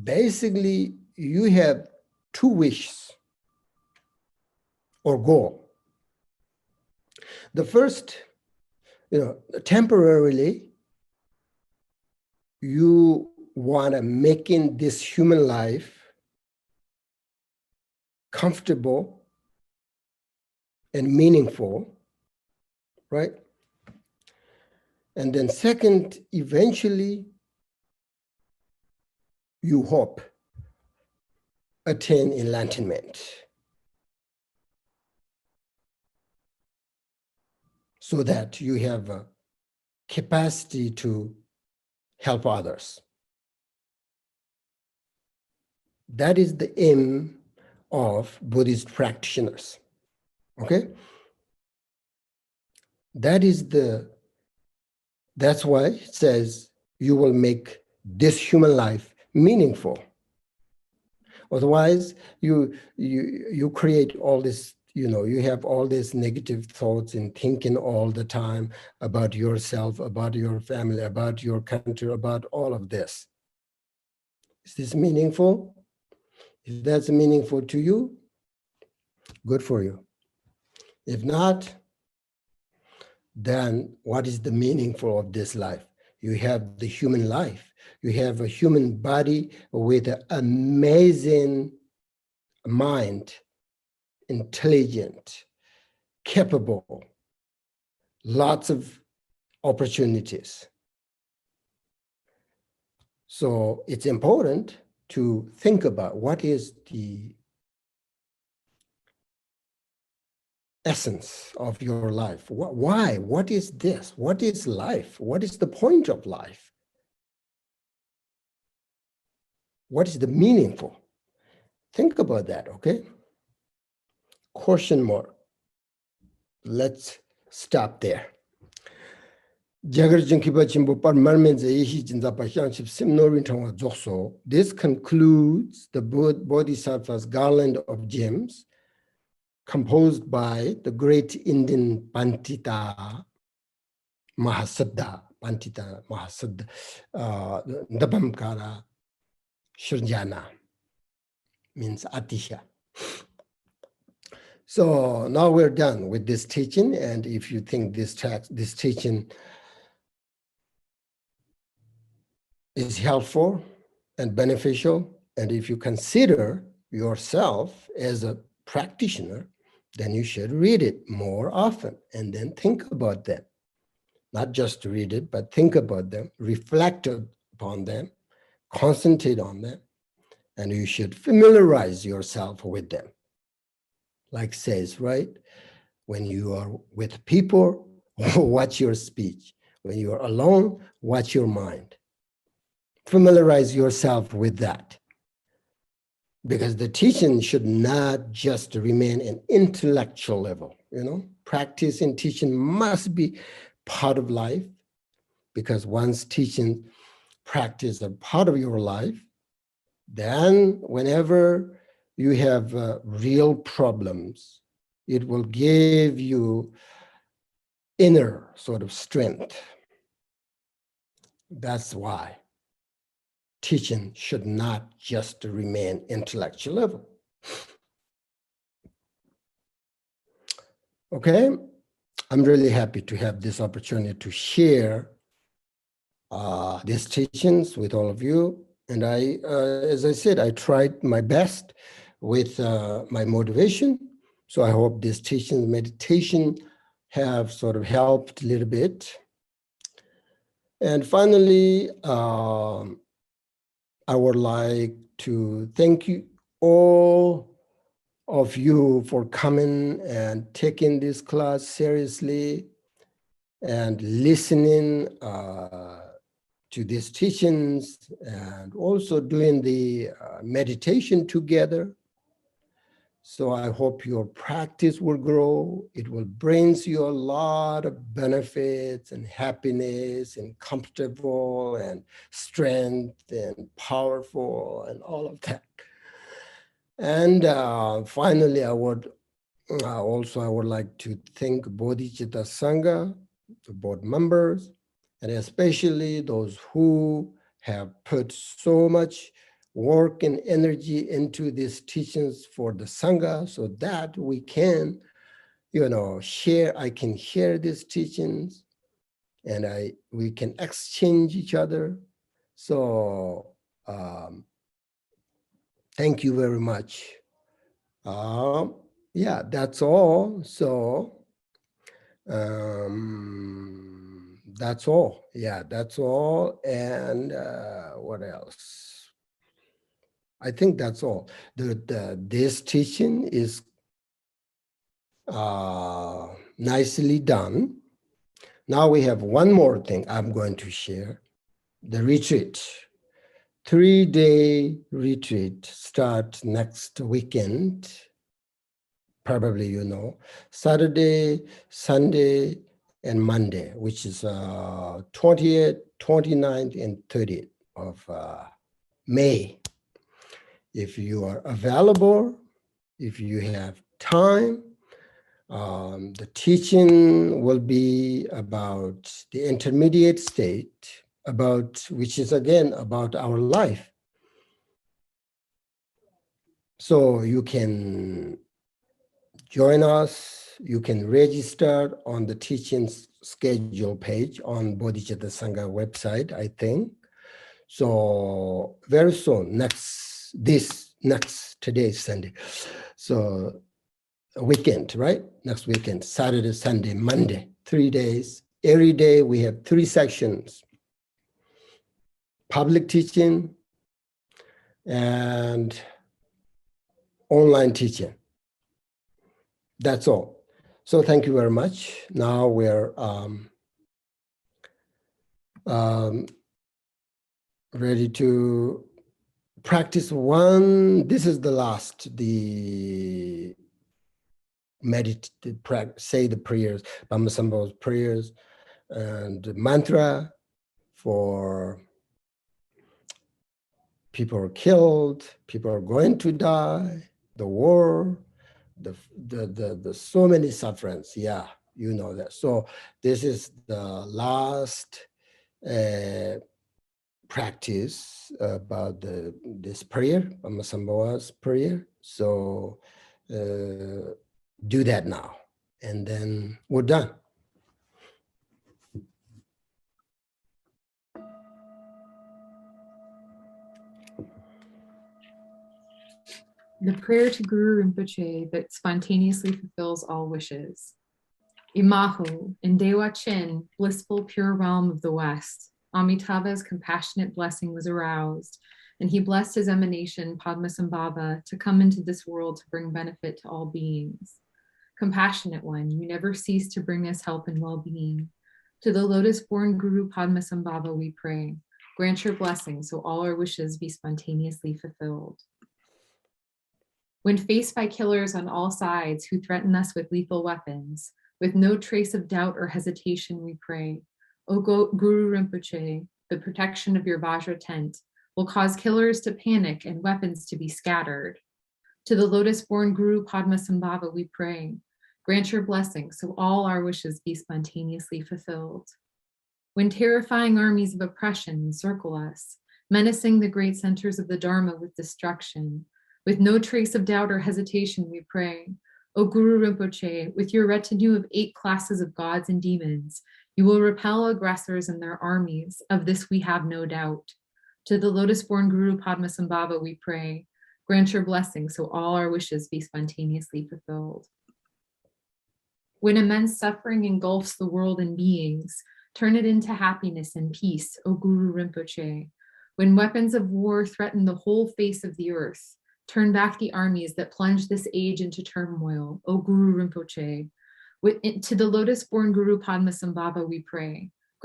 Basically, you have two wishes or goal. The first, temporarily, you want to make in this human life comfortable and meaningful, right? And then second, eventually, you hope attain enlightenment, so that you have a capacity to help others. That is the aim of Buddhist practitioners, okay? That's why it says you will make this human life meaningful. Otherwise, you create all this, you have all these negative thoughts and thinking all the time about yourself, about your family, about your country, about all of this. Is this meaningful? If that's meaningful to you, good for you. If not, then what is the meaningful of this life? You have the human life. You have a human body with an amazing mind, intelligent, capable, lots of opportunities. So it's important to think about what is the essence of your life. Why? What is this? What is life? What is the point of life? What is the meaningful? Think about that, okay? Question mark. Let's stop there. This concludes the Bodhisattva's Garland of Gems, composed by the great Indian Pandita Mahasiddha, Dīpaṃkara Shirjana, means Atisha. So now we're done with this teaching, and if you think this teaching is helpful and beneficial, and if you consider yourself as a practitioner, then you should read it more often and then think about them. Not just read it, but think about them, reflect upon them, concentrate on them, and you should familiarize yourself with them. Like says, right? When you are with people, watch your speech. When you are alone, watch your mind. Familiarize yourself with that. Because the teaching should not just remain an intellectual level, Practice and teaching must be part of life, because once teaching, practice are part of your life, then whenever you have real problems, it will give you inner sort of strength. That's why teaching should not just remain intellectual level. Okay, I'm really happy to have this opportunity to share these teachings with all of you. And I, as I said, I tried my best with my motivation. So I hope this teaching, meditation have sort of helped a little bit. And finally, I would like to thank you all of you for coming and taking this class seriously and listening to these teachings and also doing the meditation together. So I hope your practice will grow. It will bring you a lot of benefits and happiness and comfortable and strength and powerful and all of that. And finally, I would like to thank Bodhisattva Sangha, the board members, and especially those who have put so much work and energy into these teachings for the Sangha so that we can, I can share these teachings and we can exchange each other. So thank you very much. Yeah, that's all. So that's all. Yeah, that's all. And what else? I think that's all. This teaching is nicely done. Now we have one more thing I'm going to share. The retreat. 3-day retreat start next weekend. Probably Saturday, Sunday, and Monday, which is 20th, 29th, and 30th of May. If you are available, if you have time, the teaching will be about the intermediate state, which is again about our life. So you can join us. You can register on the teaching schedule page on Bodhisattva Sangha website, I think. So very soon, today's Sunday. So a weekend, right? Next weekend, Saturday, Sunday, Monday, 3 days. Every day we have 3 sections. Public teaching and online teaching. That's all. So thank you very much. Now we're ready to practice one. This is the last, say the prayers, Bama Sambho's prayers and mantra for people are killed, people are going to die, the war, the so many sufferings. Yeah, you know that. So this is the last practice about this prayer, Bama Sambho's prayer. So do that now, and then we're done. The prayer to Guru Rinpoche that spontaneously fulfills all wishes. Imahu, in Dewa Chin, blissful pure realm of the West, Amitabha's compassionate blessing was aroused, and he blessed his emanation, Padmasambhava, to come into this world to bring benefit to all beings. Compassionate one, you never cease to bring us help and well-being. To the lotus-born Guru Padmasambhava we pray, grant your blessing so all our wishes be spontaneously fulfilled. When faced by killers on all sides who threaten us with lethal weapons, with no trace of doubt or hesitation we pray, O Guru Rinpoche, the protection of your Vajra tent will cause killers to panic and weapons to be scattered. To the lotus-born Guru Padmasambhava we pray, grant your blessing so all our wishes be spontaneously fulfilled. When terrifying armies of oppression encircle us, menacing the great centers of the Dharma with destruction, with no trace of doubt or hesitation we pray, O Guru Rinpoche, with your retinue of 8 classes of gods and demons, you will repel aggressors and their armies, of this we have no doubt. To the lotus-born Guru Padmasambhava we pray, grant your blessing so all our wishes be spontaneously fulfilled. When immense suffering engulfs the world and beings, turn it into happiness and peace, O Guru Rinpoche. When weapons of war threaten the whole face of the earth, turn back the armies that plunge this age into turmoil, O Guru Rinpoche. To the lotus-born Guru Padmasambhava we pray,